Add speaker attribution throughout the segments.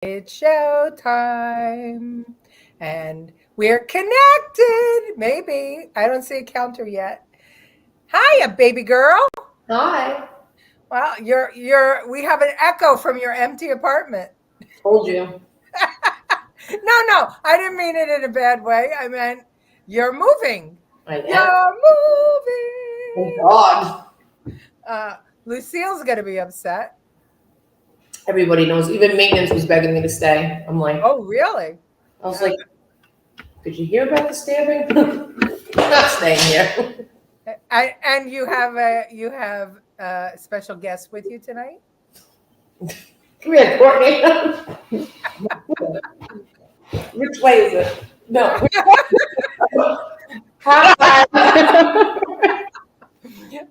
Speaker 1: It's show time. And we're connected. Maybe. I don't see a counter yet. Hiya, baby girl.
Speaker 2: Hi.
Speaker 1: Well, we have an echo from your empty apartment.
Speaker 2: Told you.
Speaker 1: No, I didn't mean it in a bad way. I meant you're moving.
Speaker 2: I am.
Speaker 1: You're
Speaker 2: Thank
Speaker 1: moving.
Speaker 2: God.
Speaker 1: Lucille's gonna be upset.
Speaker 2: Everybody knows. Even maintenance was begging me to stay. I'm like,
Speaker 1: Oh, really?
Speaker 2: I was like, did you hear about the stabbing? I'm not staying here.
Speaker 1: And you have a special guest with you tonight.
Speaker 2: Come here, Courtney. Which way is it? No.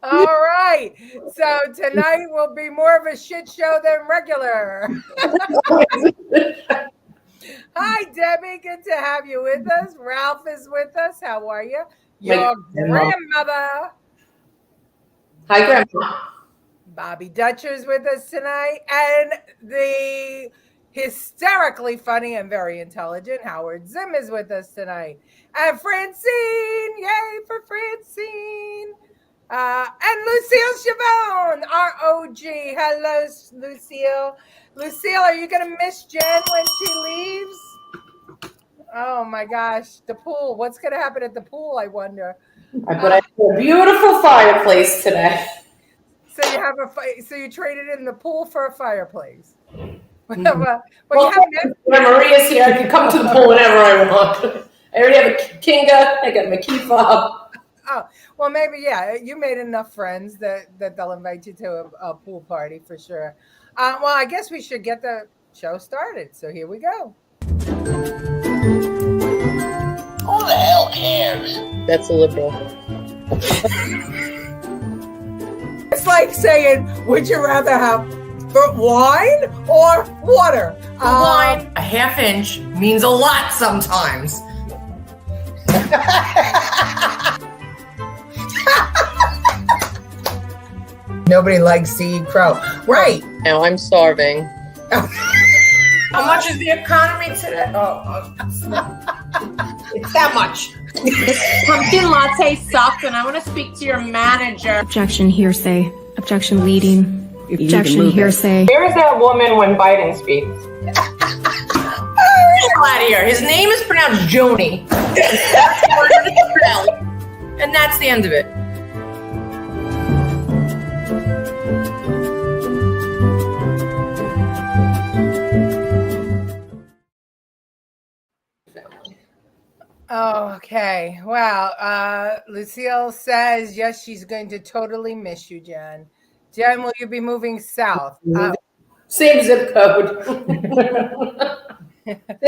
Speaker 1: All right. So tonight will be more of a shit show than regular. Hi, Debbie. Good to have you with us. Ralph is with us. How are you? Your grandmother,
Speaker 2: Hi, Grandma.
Speaker 1: Bobby Dutcher, is with us tonight. And the hysterically funny and very intelligent Howard Zim is with us tonight. And Francine. Yay for Francine. And Lucille Chavone, our OG. Hello, Lucille. Lucille, are you going to miss Jen when she leaves? Oh, my gosh. The pool. What's going to happen at the pool, I wonder?
Speaker 2: But I have a beautiful fireplace today.
Speaker 1: So you traded in the pool for a fireplace.
Speaker 2: Well, Maria's here. I can come to the pool whenever I want. I already have a Kinga. I got my key fob.
Speaker 1: Oh, well, maybe, yeah, you made enough friends that they'll invite you to a pool party for sure. Well, I guess we should get the show started. So here we go.
Speaker 3: Who the hell cares?
Speaker 2: That's a liberal.
Speaker 1: It's like saying, would you rather have wine or water?
Speaker 2: Wine, a half inch, means a lot sometimes.
Speaker 1: Nobody likes to eat crow. Right.
Speaker 4: Now I'm starving.
Speaker 2: How much is the economy today? It's that much.
Speaker 5: This pumpkin latte sucked, and I want to speak to your manager.
Speaker 6: Objection, hearsay. Objection, leading. Objection, hearsay.
Speaker 7: Where is that woman when Biden speaks?
Speaker 2: Get out of here. His name is pronounced Joni. And that's the end of it.
Speaker 1: Okay. Wow. Lucille says, yes, she's going to totally miss you, Jen. Jen, will you be moving south?
Speaker 2: Same zip code. Same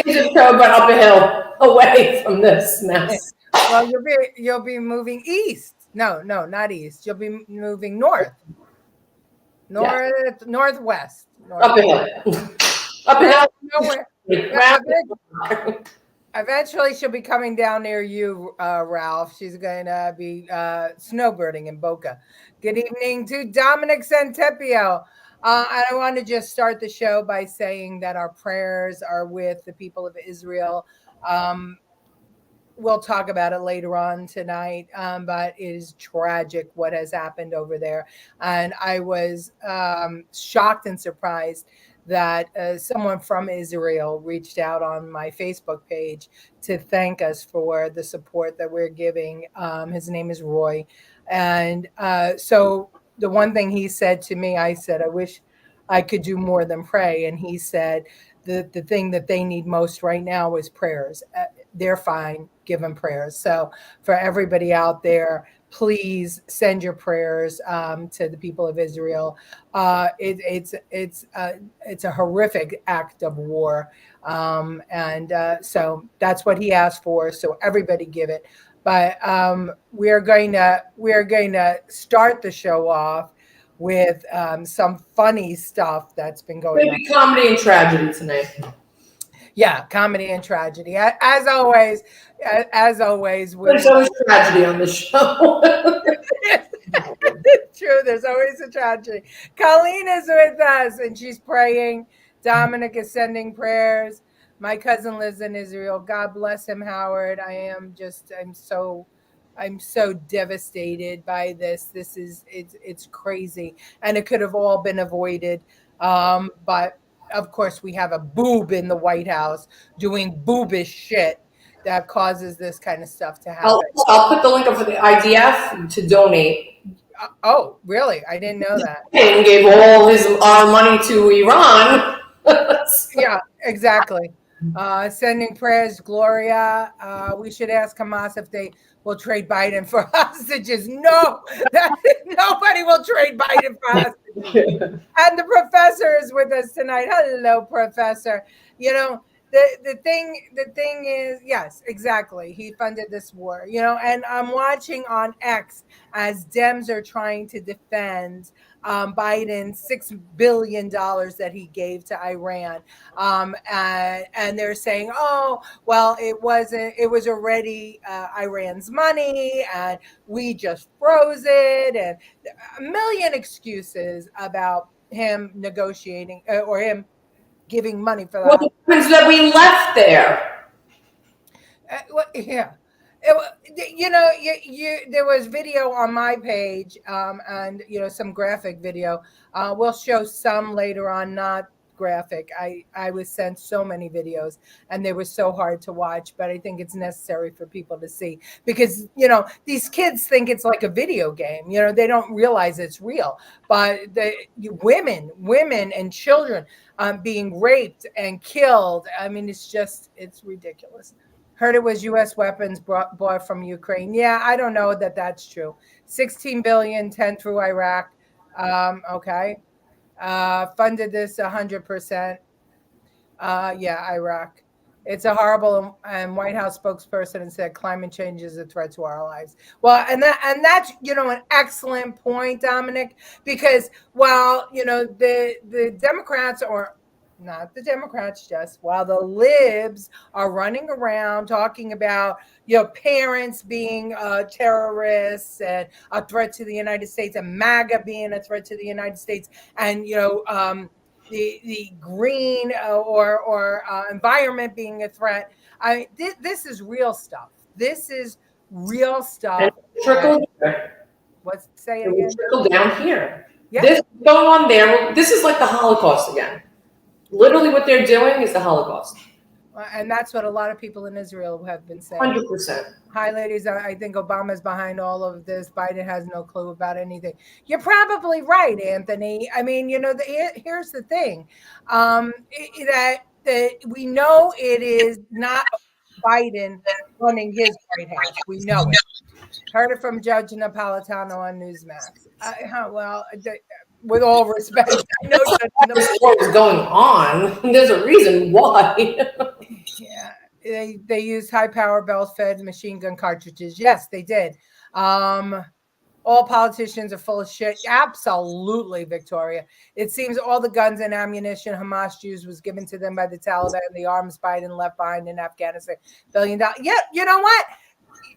Speaker 2: zip code, but up a hill, away from this mess.
Speaker 1: Well, you'll be moving east. No, not east. You'll be moving north. Northwest.
Speaker 2: Up a hill. Up a hill.
Speaker 1: Eventually, she'll be coming down near you, Ralph. She's going to be snowbirding in Boca. Good evening to Dominic Santepio. And I want to just start the show by saying that our prayers are with the people of Israel. We'll talk about it later on tonight, but it is tragic what has happened over there. And I was shocked and surprised that someone from Israel reached out on my Facebook page to thank us for the support that we're giving. His name is Roy. And so the one thing he said to me, I said, I wish I could do more than pray. And he said, the thing that they need most right now is prayers. They're fine, give them prayers. So for everybody out there, please send your prayers to the people of Israel. It's a horrific act of war, and so that's what he asked for. So everybody give it. But we're going to start the show off with some funny stuff that's been going on.
Speaker 2: Maybe comedy and tragedy tonight.
Speaker 1: Yeah, comedy and tragedy. As always,
Speaker 2: there's always tragedy on the show.
Speaker 1: True, there's always a tragedy. Colleen is with us, and she's praying Dominic is sending prayers. My cousin lives in Israel. God bless him, Howard. I'm so devastated by this. It's crazy, and it could have all been avoided. But of course, we have a boob in the White House doing boobish shit that causes this kind of stuff to happen.
Speaker 2: I'll put the link up for the IDF to donate.
Speaker 1: Oh, really? I didn't know that.
Speaker 2: And gave all our money to Iran.
Speaker 1: Yeah, exactly. Sending prayers, Gloria. We should ask Hamas if they will trade Biden for hostages. No, nobody will trade Biden for hostages. And the professor is with us tonight. Hello, professor. You know, the thing is, yes, exactly. He funded this war, and I'm watching on X as Dems are trying to defend Biden's $6 billion that he gave to Iran. And they're saying, oh, well, it was already Iran's money and we just froze it, and a million excuses about him negotiating or him giving money for that.
Speaker 2: Well, the things that we left there.
Speaker 1: Yeah. There was video on my page, and some graphic video. We'll show some later on, not graphic. I was sent so many videos, and they were so hard to watch, but I think it's necessary for people to see, because these kids think it's like a video game. They don't realize it's real. But the women and children being raped and killed. I mean, it's ridiculous. Heard it was U.S. weapons bought from Ukraine. Yeah, I don't know that that's true. 16 billion, 10 through Iraq. Okay. Funded this 100%. Yeah, Iraq. It's a horrible, and White House spokesperson said climate change is a threat to our lives. Well, and that's an excellent point, Dominic, because while the Democrats, or not the Democrats, just while the libs are running around talking about parents being terrorists and a threat to the United States, and MAGA being a threat to the United States, and the green or environment being a threat. This is real stuff. This is real stuff.
Speaker 2: And trickle here.
Speaker 1: What's say it again?
Speaker 2: Trickle down here.
Speaker 1: Yeah.
Speaker 2: This going on there. This is like the Holocaust again. Literally, what they're doing is the Holocaust.
Speaker 1: And that's what a lot of people in Israel have been saying.
Speaker 2: 100%.
Speaker 1: Hi, ladies. I think Obama's behind all of this. Biden has no clue about anything. You're probably right, Anthony. I mean, here's the thing, that we know it is not Biden running his White House. We know it. Heard it from Judge Napolitano on Newsmax. With all respect, I know
Speaker 2: what was going on. There's a reason why.
Speaker 1: Yeah, they used high-power belt-fed machine gun cartridges. Yes, they did. All politicians are full of shit. Absolutely, Victoria. It seems all the guns and ammunition Hamas used was given to them by the Taliban. The arms Biden left behind in Afghanistan, $1 billion. Yeah, you know what?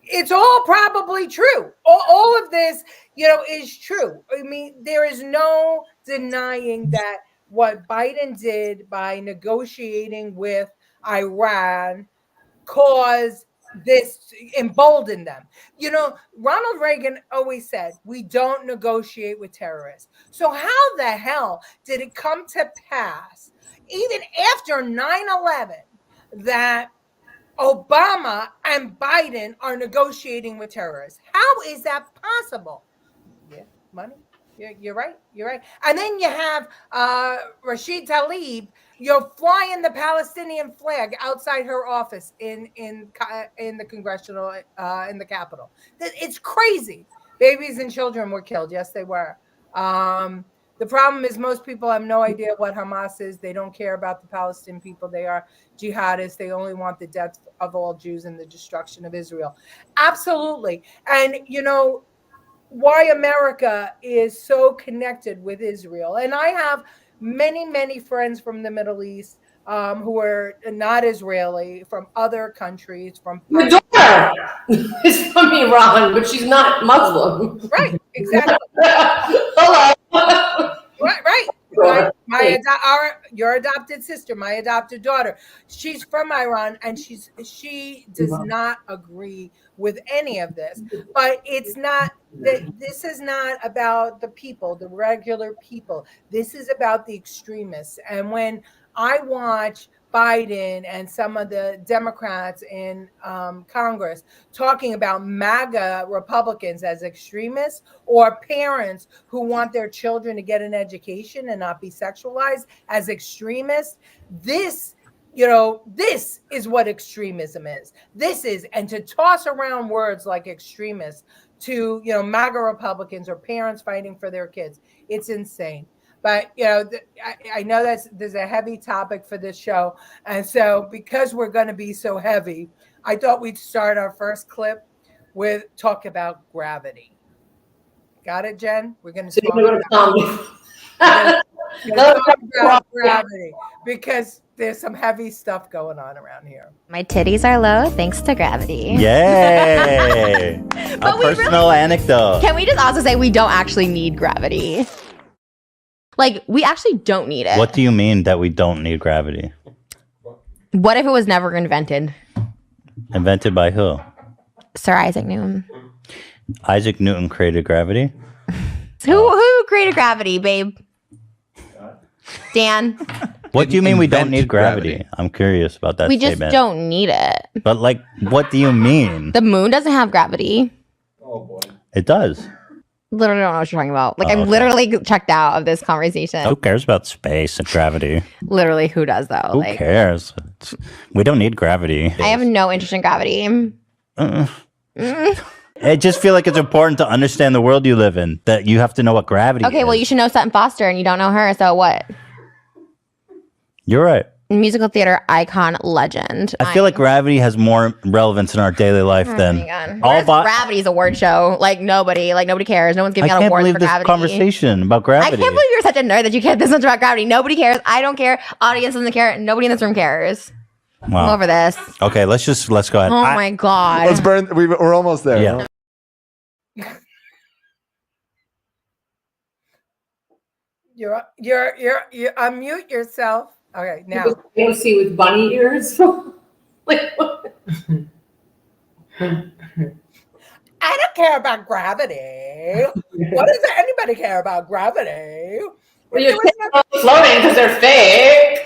Speaker 1: It's all probably true. All of this, is true. I mean, there is no denying that what Biden did by negotiating with Iran caused this, emboldened them. Ronald Reagan always said, we don't negotiate with terrorists. So how the hell did it come to pass, even after 9/11, that Obama and Biden are negotiating with terrorists? How is that possible? Yeah, money. You're right. You're right. And then you have Rashid Tlaib, flying the Palestinian flag outside her office in the congressional in the Capitol. It's crazy. Babies and children were killed. Yes, they were. The problem is most people have no idea what Hamas is. They don't care about the Palestinian people. They are jihadists. They only want the death of all Jews and the destruction of Israel. Absolutely. And, why America is so connected with Israel. And I have many, many friends from the Middle East who are not Israeli, from other countries.
Speaker 2: My daughter is from Iran, but she's not Muslim.
Speaker 1: Right, exactly.
Speaker 2: Hello.
Speaker 1: Right. your adopted sister, my adopted daughter, she's from Iran, and she does not agree with any of this. But it's not that this is not about the people, the regular people. This is about the extremists. And when I watch Biden and some of the Democrats in Congress talking about MAGA Republicans as extremists, or parents who want their children to get an education and not be sexualized as extremists, this is what extremism is. And to toss around words like extremists to, MAGA Republicans or parents fighting for their kids, it's insane. But, I know there's a heavy topic for this show. And so because we're going to be so heavy, I thought we'd start our first clip with talk about gravity. Got it, Jen? We're going to talk about gravity because there's some heavy stuff going on around here.
Speaker 4: My titties are low thanks to gravity.
Speaker 8: Yay! A personal anecdote.
Speaker 4: Can we just also say we don't actually need gravity? Like, we actually don't need it.
Speaker 8: What do you mean that we don't need gravity?
Speaker 4: What if it was never invented?
Speaker 8: Invented by who?
Speaker 4: Sir Isaac Newton.
Speaker 8: Isaac Newton created gravity?
Speaker 4: Who created gravity, babe? Dan?
Speaker 8: What do you mean we don't need gravity? I'm curious about that
Speaker 4: We
Speaker 8: statement.
Speaker 4: just don't need it.
Speaker 8: But, what do you mean?
Speaker 4: The moon doesn't have gravity.
Speaker 9: Oh, boy.
Speaker 8: It does.
Speaker 4: Literally don't know what you're talking about.
Speaker 8: Okay.
Speaker 4: I'm literally checked out of this conversation.
Speaker 8: Who cares about space and gravity?
Speaker 4: Literally, who does though?
Speaker 8: Who cares? We don't need gravity.
Speaker 4: I have no interest in gravity.
Speaker 8: I just feel like it's important to understand the world you live in, that you have to know what gravity is.
Speaker 4: Okay, well, you should know Sutton Foster and you don't know her, so what?
Speaker 8: You're right.
Speaker 4: Musical theater icon legend.
Speaker 8: I feel like gravity has more relevance in our daily life than
Speaker 4: Gravity's award show. Nobody cares. No one's giving out awards for
Speaker 8: this
Speaker 4: gravity.
Speaker 8: Conversation about gravity.
Speaker 4: I can't believe you're such a nerd that you care this much about gravity. Nobody cares. I don't care. Audience doesn't care. Nobody in this room cares.
Speaker 8: Wow.
Speaker 4: I'm over this.
Speaker 8: Okay, let's go ahead.
Speaker 4: Oh my god.
Speaker 9: Let's burn. We're almost there.
Speaker 8: Yeah.
Speaker 1: You unmute yourself. Okay, now.
Speaker 2: AOC with bunny ears.
Speaker 1: I don't care about gravity. What does anybody care about gravity?
Speaker 2: Well, you're floating because they're fake.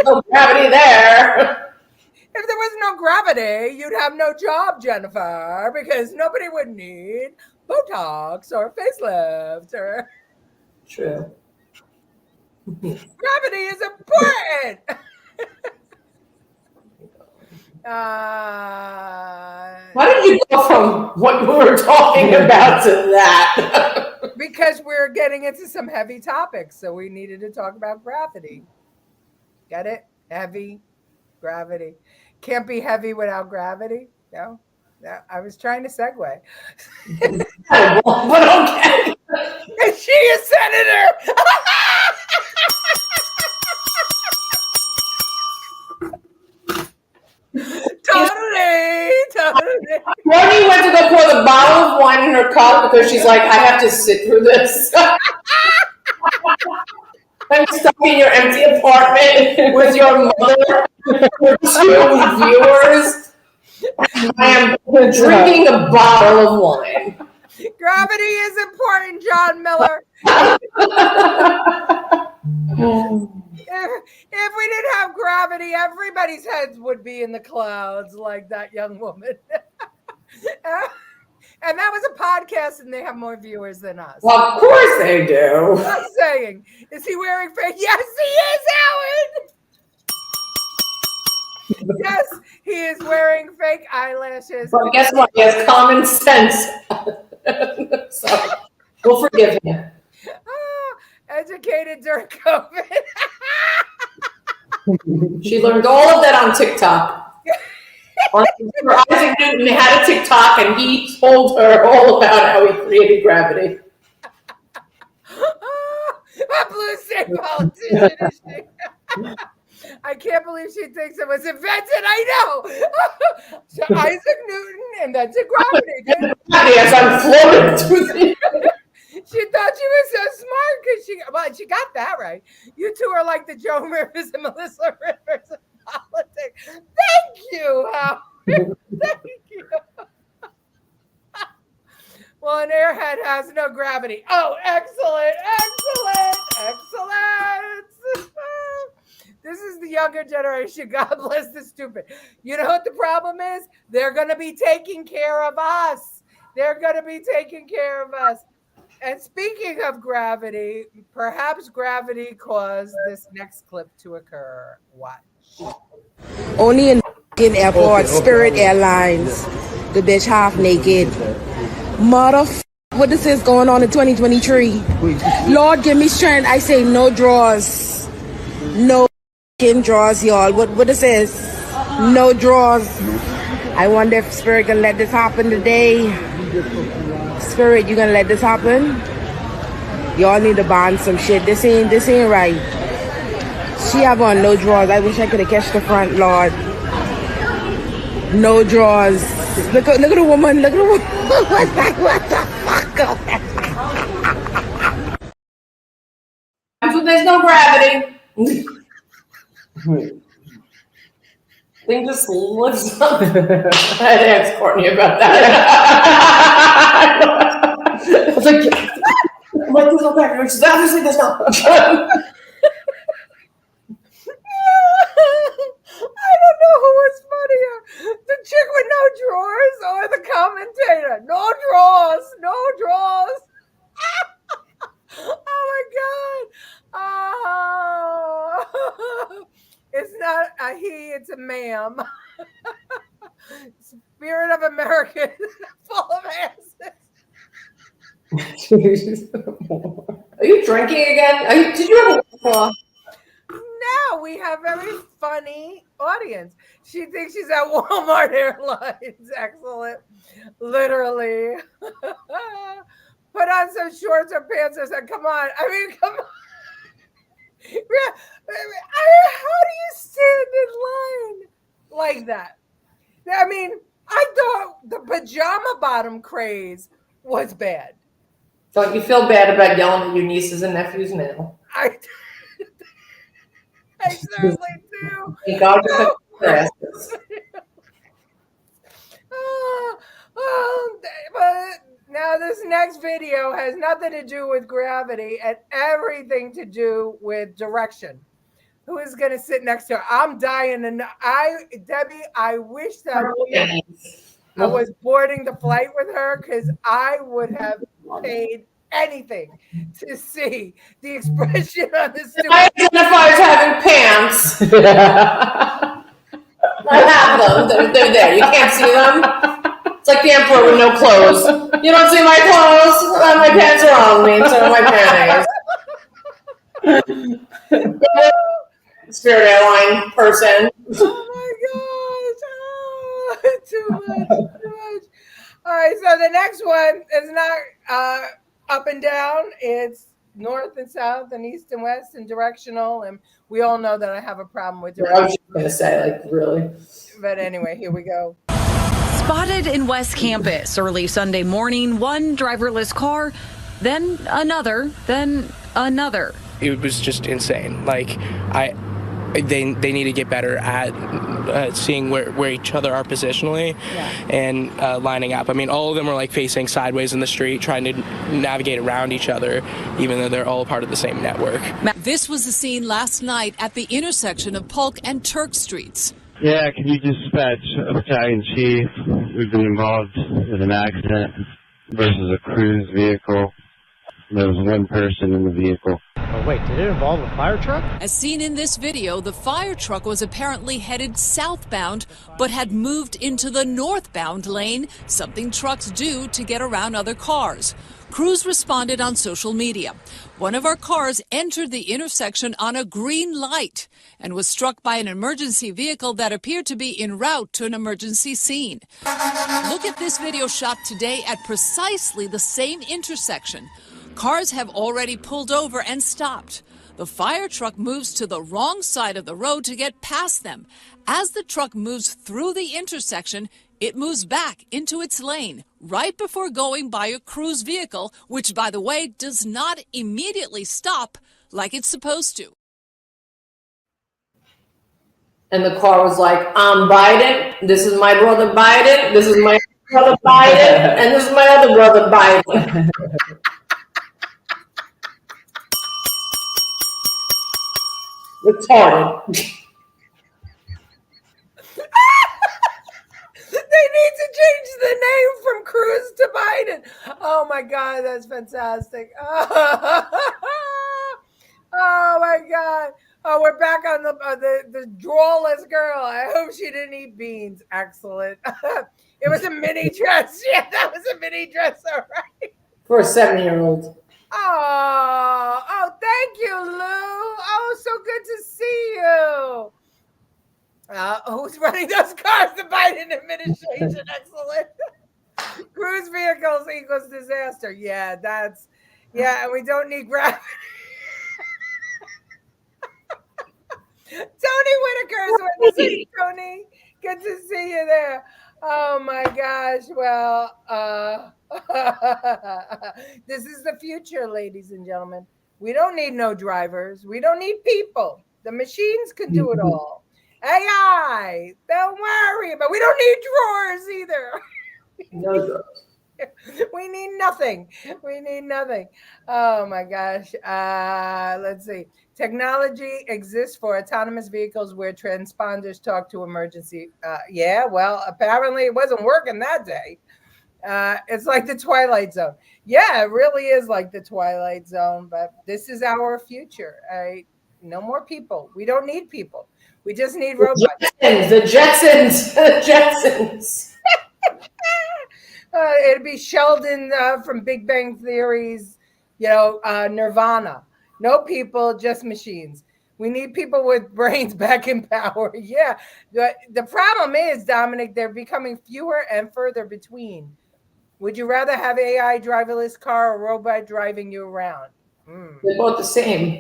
Speaker 2: No gravity there.
Speaker 1: If there was no gravity, you'd have no job, Jennifer, because nobody would need Botox or facelift or.
Speaker 2: True.
Speaker 1: Gravity is important.
Speaker 2: Why did you go from what we were talking about to that?
Speaker 1: Because we're getting into some heavy topics, so we needed to talk about gravity. Get it? Heavy, gravity. Can't be heavy without gravity. No, I was trying to segue.
Speaker 2: But okay.
Speaker 1: Is she a senator? Totally.
Speaker 2: Ronnie went to go pour the bottle of wine in her cup because she's like, I have to sit through this. I'm stuck in your empty apartment with your mother, your two viewers. I am drinking a bottle of wine.
Speaker 1: Gravity is important, John Miller. If we didn't have gravity, everybody's heads would be in the clouds like that young woman. And that was a podcast, and they have more viewers than us.
Speaker 2: Well, of course they do.
Speaker 1: I'm saying, is he wearing fake? Yes, he is, Howard. Yes, he is wearing fake eyelashes.
Speaker 2: But guess what? He has common sense. So we'll forgive him.
Speaker 1: Educated during COVID.
Speaker 2: She learned all of that on TikTok. Isaac Newton had a TikTok, and he told her all about how he created gravity.
Speaker 1: A blue state politician, is she? I can't believe she thinks it was invented. I know. So Isaac Newton invented gravity.
Speaker 2: Yes, I'm floating through the.
Speaker 1: She thought she was so smart because she got that right. You two are like the Joan Rivers and Melissa Rivers of politics. Thank you, Howard. Thank you. Well, an airhead has no gravity. Oh, excellent, excellent. This is the younger generation. God bless the stupid. You know what the problem is? They're going to be taking care of us. They're going to be taking care of us. And speaking of gravity, perhaps gravity caused this next clip to occur. Watch.
Speaker 10: Only in airport, Spirit Airlines. The bitch half naked. What this is going on in 2023? Lord, give me strength. I say no draws. No draws, y'all. What this is? No draws. I wonder if Spirit gonna let this happen today. Spirit, you gonna let this happen? Y'all need to ban some shit. This ain't right. She have on no drawers. I wish I could have catched the front, Lord. No drawers. Look at the woman. Look at the woman. What the fuck?
Speaker 2: There's no gravity. Thing just lifts up. I had to ask Courtney about that. I was like, there's no gravity. She's obviously there's not.
Speaker 1: I don't know who was funnier, the chick with no drawers or the commentator. No drawers, no drawers. Oh my God. Oh. It's not a he, it's a ma'am. Spirit of America full of asses.
Speaker 2: Are you drinking again? Did you have a
Speaker 1: No, we have very funny audience. She thinks she's at Walmart Airlines. Excellent. Literally. Put on some shorts or pants or something. Come on. I mean, come on. How do you stand in line like that? I mean, I thought the pajama bottom craze was bad.
Speaker 2: Don't you feel bad about yelling at your nieces and nephews now?
Speaker 1: I certainly do.
Speaker 2: Thank God you took your asses.
Speaker 1: But now this next video has nothing to do with gravity and everything to do with direction. Who is going to sit next to her? I'm dying. And Debbie, I wish that I was boarding the flight with her because I would have paid anything to see the expression on the stupid.
Speaker 2: I identify as having pants. I have them. They're there. You can't see them. It's like the emperor with no clothes. You don't see my clothes? My pants are on me, so are my panties. Spirit Airline person.
Speaker 1: Oh my gosh. Too much. All right, so the next one is not up and down. It's north and south and east and west and directional. And we all know that I have a problem with direction.
Speaker 2: I was just going to say, like, really?
Speaker 1: But anyway, here we go.
Speaker 11: Spotted in West Campus early Sunday morning, one driverless car, then another, then another.
Speaker 12: It was just insane. Like, they need to get better at seeing where each other are positionally and lining up. I mean, all of them are like facing sideways in the street, trying to navigate around each other, even though they're all part of the same network.
Speaker 13: This was the scene last night at the intersection of Polk and Turk Streets.
Speaker 14: Yeah, can you dispatch a battalion chief? We've been involved in an accident versus a cruise vehicle. There was one person in the vehicle.
Speaker 15: Oh, wait, did it involve a fire truck?
Speaker 13: As seen in this video, the fire truck was apparently headed southbound, but had moved into the northbound lane, something trucks do to get around other cars. Crews responded on social media. One of our cars entered the intersection on a green light and was struck by an emergency vehicle that appeared to be en route to an emergency scene. Look at this video shot today at precisely the same intersection. Cars have already pulled over and stopped. The fire truck moves to the wrong side of the road to get past them. As the truck moves through the intersection, It moves back into its lane right before going by a cruise vehicle, which, by the way, does not immediately stop like it's supposed to.
Speaker 2: And the car was like, I'm Biden. This is my brother Biden. This is my brother Biden. And this is my other brother Biden. Retarded.
Speaker 1: They need to change the name from Cruz to Biden. Oh my God, that's fantastic. Oh my God. Oh, we're back on the drawless girl. I hope she didn't eat beans. Excellent. It was a mini dress. Yeah, that was a mini dress. All right.
Speaker 2: For a 7-year-old.
Speaker 1: Oh, thank you, Lou. Oh, so good to see you. Who's running those cars? The Biden administration. Excellent. Cruise vehicles equals disaster. Yeah, and we don't need gravity. Tony Whitaker's with us. Tony, good to see you there. Oh my gosh. Well, this is the future, ladies and gentlemen. We don't need no drivers. We don't need people. The machines can do it all. AI, don't worry, but we don't need drawers either.
Speaker 2: No drawers.
Speaker 1: We need nothing. Oh my gosh. Let's see. Technology exists for autonomous vehicles where transponders talk to emergency. Yeah, well, apparently it wasn't working that day. It's like the Twilight Zone. Yeah, it really is like the Twilight Zone, but this is our future. No more people. We don't need people. We just need robots.
Speaker 2: The Jetsons.
Speaker 1: It'd be Sheldon from Big Bang Theory's, Nirvana. No people, just machines. We need people with brains back in power. Yeah. The problem is, Dominic, they're becoming fewer and further between. Would you rather have AI driverless car or robot driving you around?
Speaker 2: They're both the same.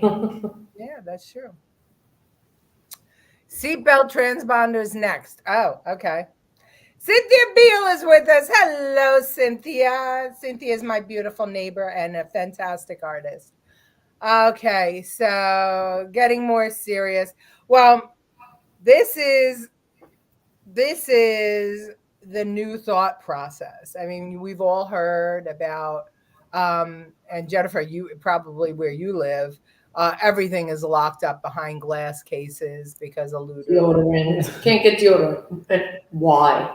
Speaker 1: Yeah, that's true. Seatbelt transponders next. Oh, okay. Cynthia Beale is with us. Hello, Cynthia. Cynthia is my beautiful neighbor and a fantastic artist. Okay, so getting more serious. Well, this is the new thought process. I mean, we've all heard about, and Jennifer, you probably where you live, everything is locked up behind glass cases because of
Speaker 2: deodorant. Can't get deodorant. Why?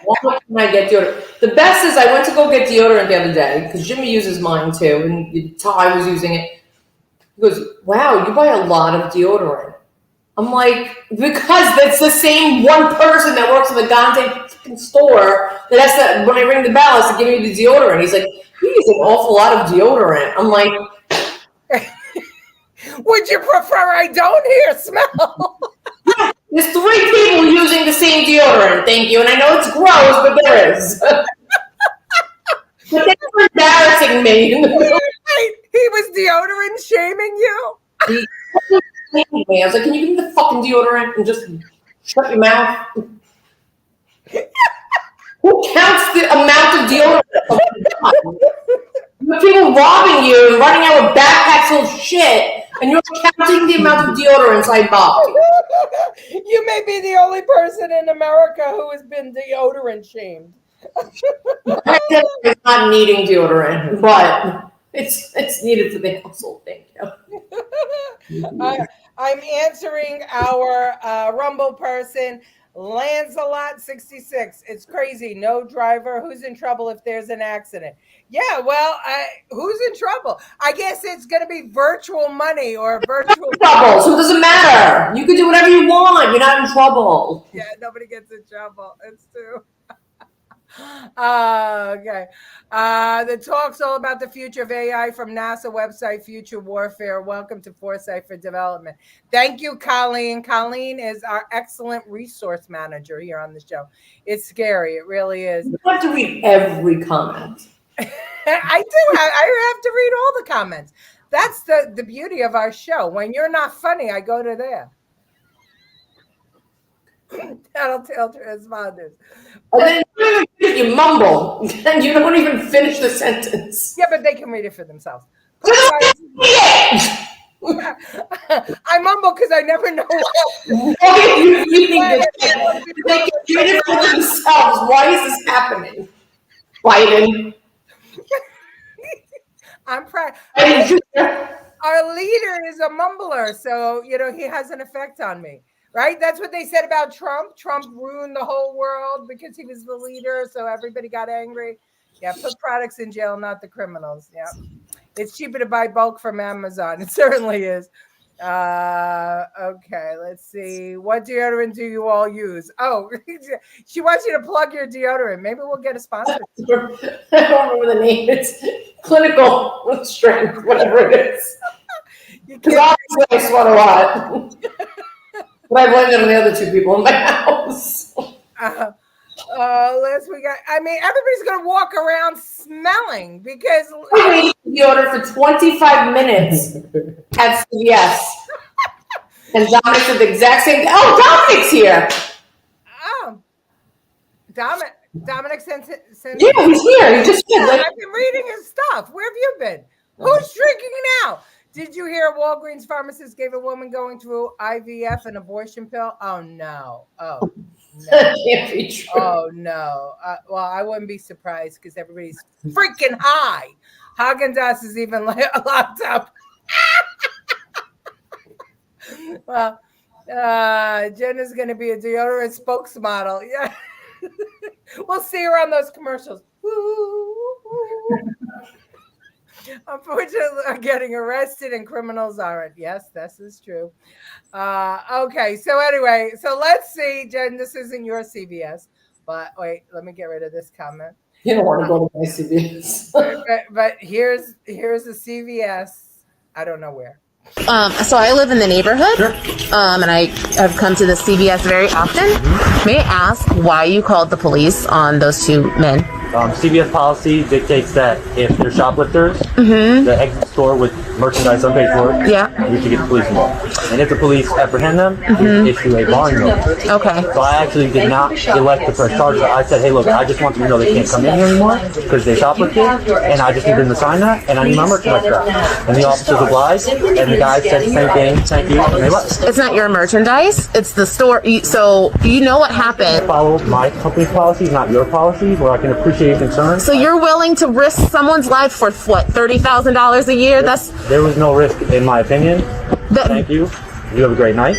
Speaker 2: Why can I get deodorant? The best is I went to go get deodorant the other day because Jimmy uses mine too, and Ty was using it. He goes, "Wow, you buy a lot of deodorant." I'm like, because that's the same one person that works in the goddamn store that has to, when I ring the bell, has to give me the deodorant. He's like, "You use an awful lot of deodorant." I'm like,
Speaker 1: would you prefer I don't hear smell?
Speaker 2: There's 3 people using the same deodorant, thank you. And I know it's gross, but there is. But that's embarrassing me.
Speaker 1: He was deodorant shaming you?
Speaker 2: I was like, can you give me the fucking deodorant and just shut your mouth? Who counts the amount of deodorant? You have people robbing you and running out with backpacks full of shit, and you're counting the amount of deodorants I buy.
Speaker 1: You may be the only person in America who has been deodorant shamed.
Speaker 2: It's not needing deodorant, but it's needed for the household. Thank you.
Speaker 1: I'm answering our Rumble person, Lancelot66. It's crazy. No driver. Who's in trouble if there's an accident? Yeah, well, who's in trouble? I guess it's going to be virtual money or virtual
Speaker 2: trouble. So it doesn't matter. You can do whatever you want. You're not in trouble.
Speaker 1: Yeah, nobody gets in trouble. It's true. Okay. The talk's all about the future of AI from NASA website, Future Warfare. Welcome to Foresight for Development. Thank you, Colleen. Colleen is our excellent resource manager here on the show. It's scary. It really is.
Speaker 2: You have to read every comment.
Speaker 1: I do. I have to read all the comments. That's the beauty of our show. When you're not funny, I go to there. Tattletale transponders.
Speaker 2: And then you mumble, and you don't even finish the sentence.
Speaker 1: Yeah, but they can read it for themselves. I mumble because I never know.
Speaker 2: Why are you reading this? They can read it for themselves. Why is this happening? Biden.
Speaker 1: I'm proud. Our leader is a mumbler, so he has an effect on me, right? That's what they said about Trump. Trump ruined the whole world because he was the leader, so everybody got angry. Yeah, put products in jail, not the criminals. Yeah, it's cheaper to buy bulk from Amazon. It certainly is. Okay, let's see. What deodorant do you all use? Oh, she wants you to plug your deodorant. Maybe we'll get a sponsor.
Speaker 2: I don't remember the name. It's Clinical Strength, whatever it is. Because obviously I sweat a lot. But I blame it on the other two people in my house.
Speaker 1: Everybody's gonna walk around smelling because
Speaker 2: I waited for the order for 25 minutes at CVS. And Dominic said the exact same. Oh, Dominic's here.
Speaker 1: Oh, Dominic sent.
Speaker 2: Yeah, he's here. He just
Speaker 1: I've been reading his stuff. Where have you been? Who's drinking now? Did you hear Walgreens pharmacist gave a woman going through IVF an abortion pill? Oh no! Oh no!
Speaker 2: That can't be true.
Speaker 1: Oh no! Well, I wouldn't be surprised because everybody's freaking high. Haagen-Dazs is even locked up. Well, Jen is going to be a deodorant spokesmodel. Yeah, we'll see her on those commercials. Unfortunately, are getting arrested and criminals aren't. Yes, this is true. Okay, so anyway, so let's see, Jen, this isn't your CVS, but wait, let me get rid of this comment.
Speaker 2: You don't want to go to my CVS.
Speaker 1: but here's a CVS. I don't know where.
Speaker 16: So I live in the neighborhood, and I have come to the CVS very often. May I ask why you called the police on those two men?
Speaker 17: CVS policy dictates that if they're shoplifters, that exit the store with merchandise unpaid for, we should get the police involved. And if the police apprehend them, we issue a barring notice.
Speaker 16: Okay.
Speaker 17: So I actually did not elect to press charges. I said, hey, look, I just want them to know they can't come in here anymore because they shoplifted, and I just need them to sign that, and I need my merchandise back. And the officers obliged, and the guy said the same thing, thank you, and they left.
Speaker 16: It's not your merchandise, it's the store. So you know what happened.
Speaker 17: Follow my company's policies, not your policies, where I can appreciate concern.
Speaker 16: So you're willing to risk someone's life for what, $30,000 a year?
Speaker 17: There was no risk, in my opinion. Thank you. You have a great night.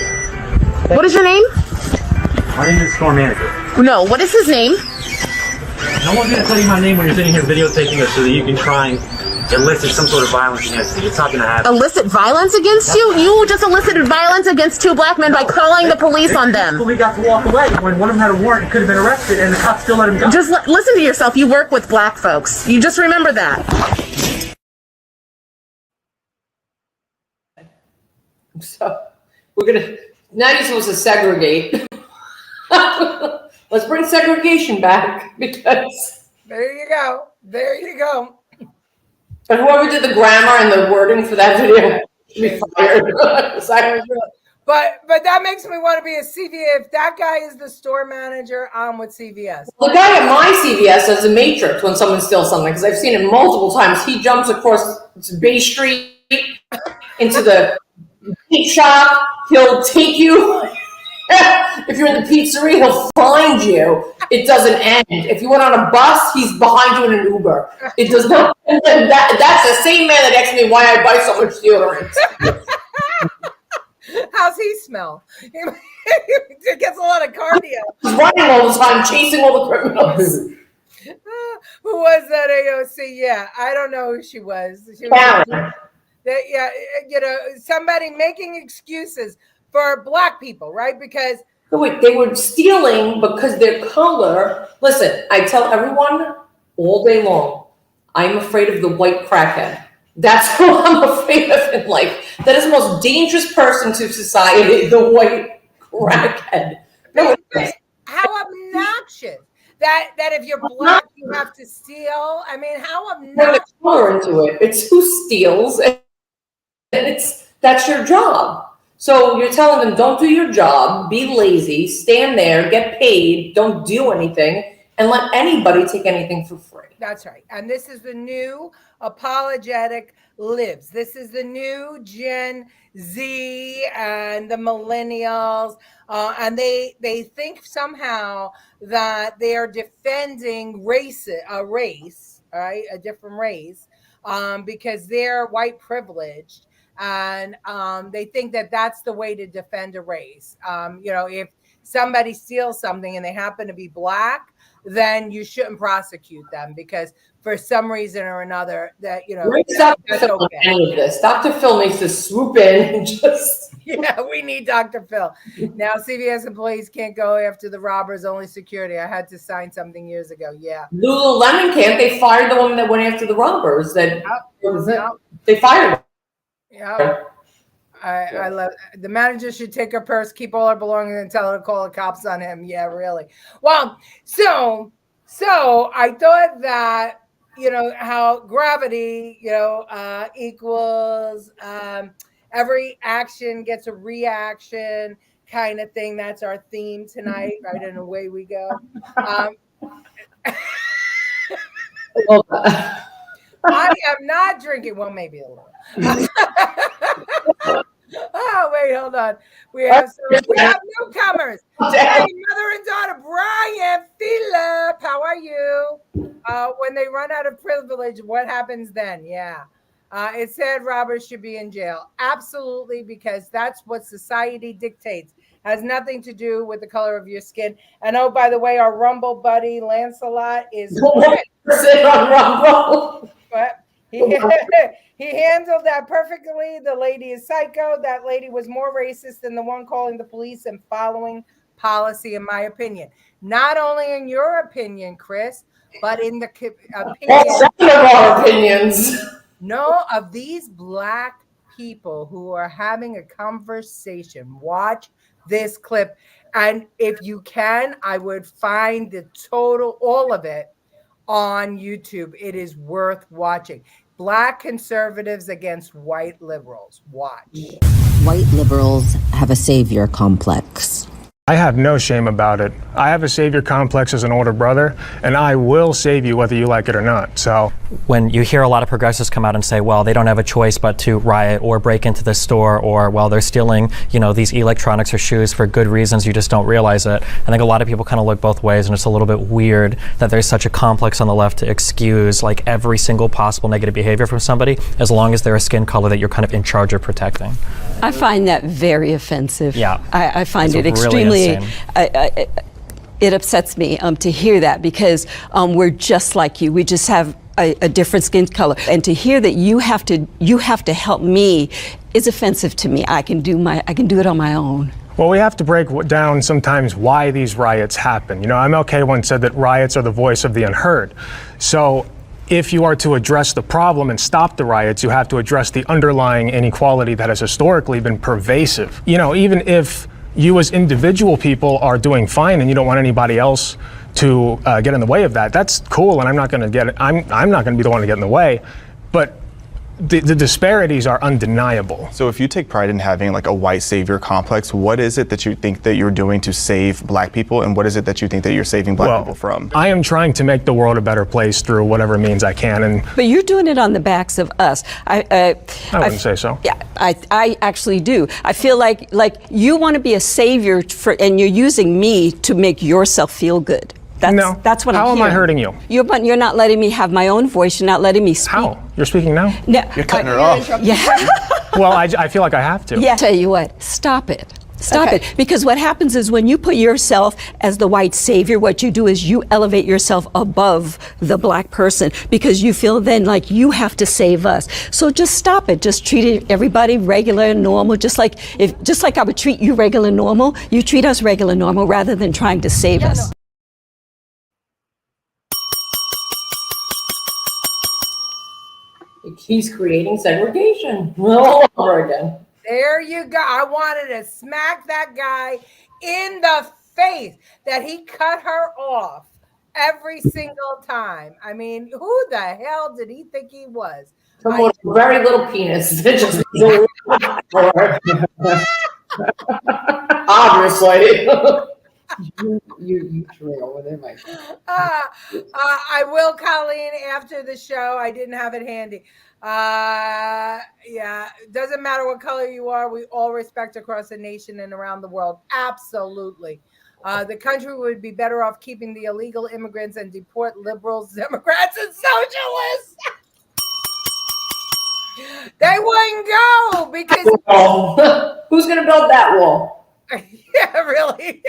Speaker 16: What is your name?
Speaker 17: My name is store manager.
Speaker 16: No, what is his name?
Speaker 17: No one's going to tell you my name when you're sitting here videotaping us so that you can try and elicit some sort of violence against me. It's not going to happen.
Speaker 16: Elicit violence against you? You just elicited violence against two black men by calling the police on them.
Speaker 17: We got to walk away when one of them had a warrant and could have been arrested, and the cops still let him go.
Speaker 16: Just listen to yourself. You work with black folks. You just remember that.
Speaker 2: So we're gonna now. You're supposed to segregate. Let's bring segregation back because
Speaker 1: there you go. There you go.
Speaker 2: But whoever did the grammar and the wording for that video should be fired.
Speaker 1: But that makes me want to be a CVS. If that guy is the store manager, I'm with CVS.
Speaker 2: The guy at my CVS does a matrix when someone steals something because I've seen it multiple times. He jumps across Bay Street into the meat shop. He'll take you. If you're in the pizzeria, he'll find you. It doesn't end. If you went on a bus, he's behind you in an Uber. It does not. That's the same man that asked me why I buy so much deodorant.
Speaker 1: How's he smell? He gets a lot of cardio.
Speaker 2: He's running all the time, chasing all the criminals.
Speaker 1: Who was that AOC? Yeah, I don't know who she was. She was somebody making excuses for black people, right? Because
Speaker 2: they were stealing because their color. Listen, I tell everyone all day long, I'm afraid of the white crackhead. That's who I'm afraid of in life. That is the most dangerous person to society, the white crackhead. No,
Speaker 1: how obnoxious that if you're black, you have to steal. I mean, how obnoxious.
Speaker 2: Color into it. It's who steals, and that's your job. So you're telling them, don't do your job, be lazy, stand there, get paid, don't do anything, and let anybody take anything for free.
Speaker 1: That's right. And this is the new apologetic libs. This is the new Gen Z and the millennials. And they think somehow that they are defending a race, right? A different race, because they're white privileged. And they think that that's the way to defend a race. If somebody steals something and they happen to be Black, then you shouldn't prosecute them because for some reason or another that,
Speaker 2: That's okay. Any of this. Dr. Phil needs to swoop in and just.
Speaker 1: Yeah, we need Dr. Phil. Now CVS employees can't go after the robbers, only security. I had to sign something years ago. Yeah.
Speaker 2: Lululemon can't. They fired the woman that went after the robbers. They fired her.
Speaker 1: Yeah. I love the manager should take her purse, keep all her belongings, and tell her to call the cops on him. Yeah, really. Well, so I thought that how gravity equals every action gets a reaction kind of thing. That's our theme tonight, right? And away we go. I am not drinking. Well, maybe a little. Oh, wait, hold on. We have newcomers. Hey, mother and daughter, Brian Phillip. How are you? When they run out of privilege, what happens then? Yeah. It said robbers should be in jail. Absolutely, because that's what society dictates. Has nothing to do with the color of your skin. And oh, by the way, our Rumble buddy Lancelot is
Speaker 2: sit on Rumble.
Speaker 1: But he handled that perfectly. The lady is psycho. That lady was more racist than the one calling the police and following policy, in my opinion. Not only in your opinion, Chris, but in the opinion
Speaker 2: of our opinions.
Speaker 1: No, of these Black people who are having a conversation. Watch this clip. And if you can, I would find all of it on YouTube. It is worth watching. Black conservatives against white liberals. Watch.
Speaker 18: White liberals have a savior complex.
Speaker 19: I have no shame about it. I have a savior complex as an older brother, and I will save you whether you like it or not. So
Speaker 20: when you hear a lot of progressives come out and say, well, they don't have a choice but to riot or break into the store, or, well, they're stealing, these electronics or shoes for good reasons, you just don't realize it. I think a lot of people kind of look both ways, and it's a little bit weird that there's such a complex on the left to excuse like every single possible negative behavior from somebody, as long as they're a skin color that you're kind of in charge of protecting.
Speaker 21: I find that very offensive.
Speaker 20: Yeah.
Speaker 21: I find it
Speaker 20: really
Speaker 21: extremely, it upsets me to hear that, because we're just like you. We just have a different skin color. And to hear that you have to help me is offensive to me. I can do it on my own.
Speaker 19: Well, we have to break down sometimes why these riots happen. MLK once said that riots are the voice of the unheard. So if you are to address the problem and stop the riots, you have to address the underlying inequality that has historically been pervasive. Even if you as individual people are doing fine and you don't want anybody else to get in the way of that, that's cool, and I'm not going to be the one to get in the way. But the disparities are undeniable.
Speaker 22: So if you take pride in having like a white savior complex, what is it that you think that you're doing to save Black people, and what is it that you think that you're saving Black people from?
Speaker 19: I am trying to make the world a better place through whatever means I can.
Speaker 21: But you're doing it on the backs of us.
Speaker 19: I wouldn't say so.
Speaker 21: Yeah, I actually do. I feel like you want to be a savior and you're using me to make yourself feel good. That's what I'm hearing.
Speaker 19: How am I hurting you?
Speaker 21: You're not letting me have my own voice. You're not letting me speak.
Speaker 19: How? You're speaking now?
Speaker 21: No.
Speaker 22: You're cutting her off.
Speaker 21: Yeah.
Speaker 19: Well, I feel like I have to.
Speaker 21: Yeah. Tell you what, stop it. Stop it. Because what happens is when you put yourself as the white savior, what you do is you elevate yourself above the Black person, because you feel then like you have to save us. So just stop it. Just treat everybody regular and normal. Just like I would treat you regular and normal, you treat us regular and normal rather than trying to save us.
Speaker 2: He's creating segregation all over again.
Speaker 1: There you go. I wanted to smack that guy in the face that he cut her off every single time. I mean, who the hell did he think he was?
Speaker 2: Someone with very little penis. Obviously. you trail with it, Mike.
Speaker 1: I will, Colleen, after the show. I didn't have it handy. Yeah, doesn't matter what color you are. We all respect across the nation and around the world. Absolutely. The country would be better off keeping the illegal immigrants and deport liberals, Democrats, and socialists. They wouldn't go because
Speaker 2: who's going to build that wall?
Speaker 1: Yeah, really.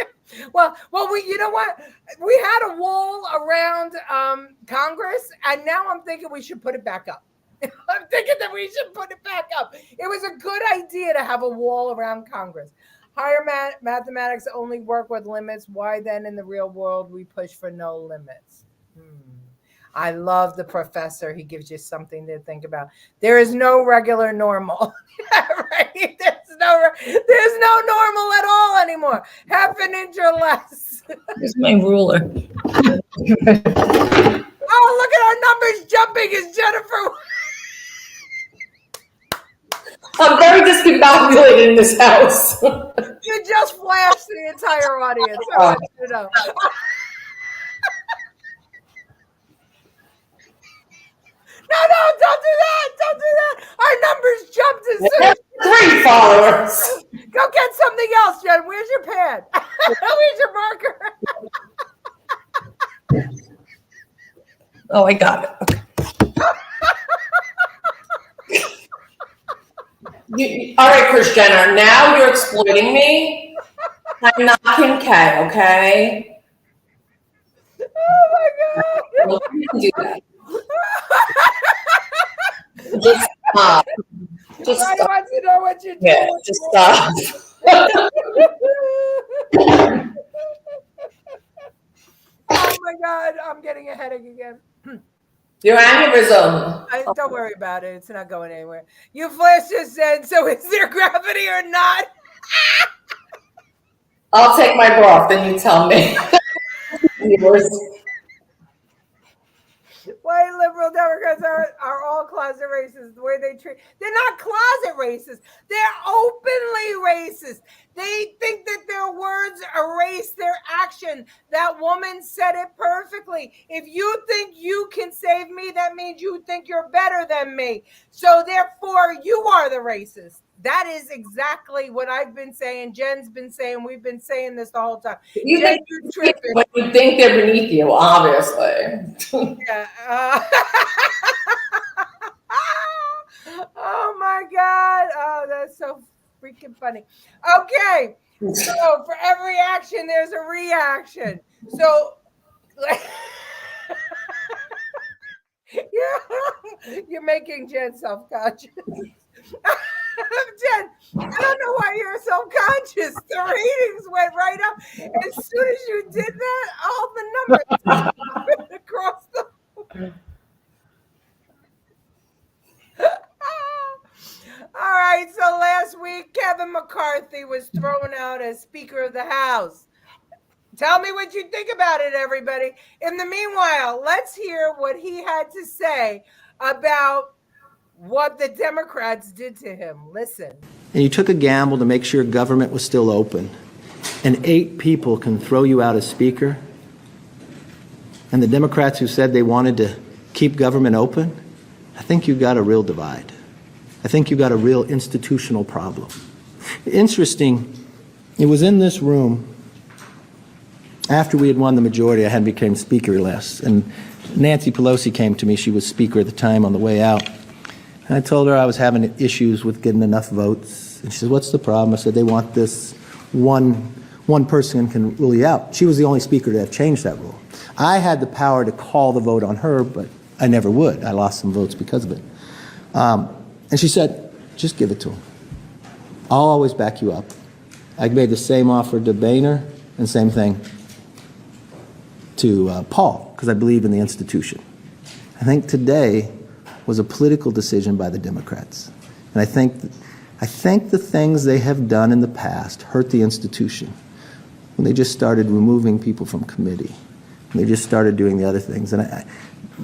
Speaker 1: Well, you know what? We had a wall around Congress, and now I'm thinking we should put it back up. I'm thinking that we should put it back up. It was a good idea to have a wall around Congress. Higher mathematics only work with limits. Why then in the real world we push for no limits? I love the professor. He gives you something to think about. There is no regular normal. Right? There's no normal at all anymore. Half an inch or less.
Speaker 3: Here's my ruler.
Speaker 1: Oh, look at our numbers jumping. Is Jennifer?
Speaker 2: I'm very discombobulated in this house.
Speaker 1: You just flashed the entire audience. I want you to know. No, don't do that. Don't do that. Our numbers jumped as soon as
Speaker 2: 3 followers.
Speaker 1: Go get something else, Jen. Where's your pad? Where's your marker?
Speaker 3: Oh, I got it. Okay.
Speaker 2: All right, Kris Jenner, now you're exploiting me. I'm not Kim K, okay?
Speaker 1: Oh, my God.
Speaker 2: Well, you can do that. Just stop. Just
Speaker 1: I
Speaker 2: stop.
Speaker 1: want to know what you're doing.
Speaker 2: Yeah, just stop.
Speaker 1: Oh, my God. I'm getting a headache again.
Speaker 2: Your aneurysm.
Speaker 1: Don't worry about it. It's not going anywhere. You flash just said, so is there gravity or not?
Speaker 2: I'll take my bra off, then you tell me. Yours.
Speaker 1: White liberal Democrats are all closet racists. The way they treat, they're not closet racists. They're openly racist. They think that their words erase their action. That woman said it perfectly. If you think you can save me, that means you think you're better than me. So therefore, you are the racist. That is exactly what I've been saying. Jen's been saying. We've been saying this the whole time.
Speaker 2: You
Speaker 1: Jen,
Speaker 2: think you're tripping when you think they're beneath you, obviously.
Speaker 1: Yeah. Oh my God. Oh, that's so freaking funny. Okay. So for every action, there's a reaction. So yeah, you're making Jen self-conscious. Jen, I don't know why you're self-conscious. The ratings went right up. As soon as you did that, all the numbers went across the All right, so last week, Kevin McCarthy was thrown out as Speaker of the House. Tell me what you think about it, everybody. In the meanwhile, let's hear what he had to say about what the Democrats did to him. Listen.
Speaker 5: And you took a gamble to make sure government was still open. And 8 people can throw you out as Speaker. And the Democrats who said they wanted to keep government open, I think you got a real divide. I think you got a real institutional problem. Interesting, it was in this room after we had won the majority. I hadn't become Speaker last, and Nancy Pelosi came to me. She was Speaker at the time on the way out. And I told her I was having issues with getting enough votes. And she said, what's the problem? I said, they want this one person can rule you out. She was the only Speaker to have changed that rule. I had the power to call the vote on her, but I never would. I lost some votes because of it. And she said, just give it to him. I'll always back you up. I made the same offer to Boehner and same thing to Paul, because I believe in the institution. I think today was a political decision by the Democrats. And I think the things they have done in the past hurt the institution. When they just started removing people from committee. And they just started doing the other things. And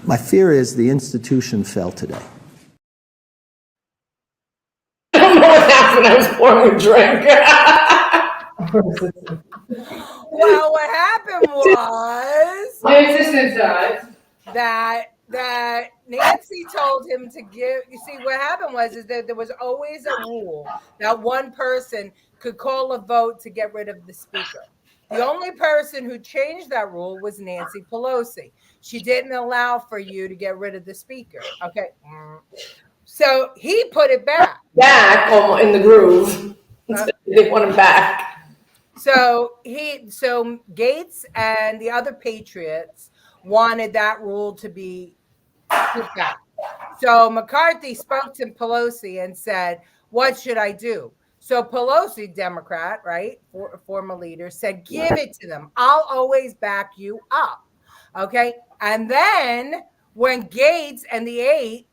Speaker 5: my fear is the institution fell today.
Speaker 2: I don't know what that laugh when I was pouring a drink.
Speaker 1: Well, what happened was
Speaker 2: My assistant died.
Speaker 1: that Nancy told him to give. You see, what happened was is that there was always a rule that one person could call a vote to get rid of the speaker. The only person who changed that rule was Nancy Pelosi. She didn't allow for you to get rid of the speaker. Okay. So he put it back
Speaker 2: In the groove. They want him back.
Speaker 1: So Gates and the other patriots wanted that rule to be put back. So McCarthy spoke to Pelosi and said, "What should I do?" So Pelosi, Democrat, right, former leader, said, "Give it to them. I'll always back you up." Okay. And then when Gates and the 8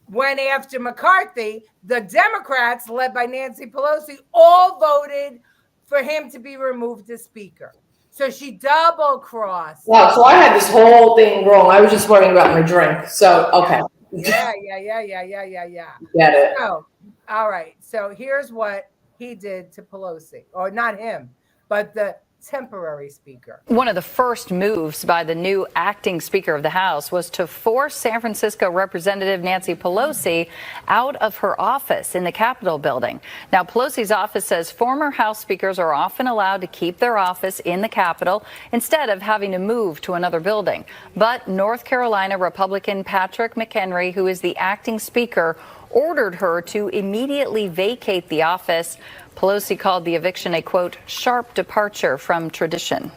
Speaker 1: went after McCarthy, the Democrats, led by Nancy Pelosi, all voted for him to be removed as speaker. So she double crossed.
Speaker 2: Wow, so I had this whole thing wrong. I was just worrying about my drink. So, okay.
Speaker 1: Yeah.
Speaker 2: Get it.
Speaker 1: So, all right. So here's what he did to Pelosi, or not him, but the temporary speaker.
Speaker 11: One of the first moves by the new acting Speaker of the House was to force San Francisco Representative Nancy Pelosi out of her office in the Capitol building. Now, Pelosi's office says former House speakers are often allowed to keep their office in the Capitol instead of having to move to another building. But North Carolina Republican Patrick McHenry, who is the acting Speaker, ordered her to immediately vacate the office. Pelosi called the eviction a, quote, sharp departure from tradition.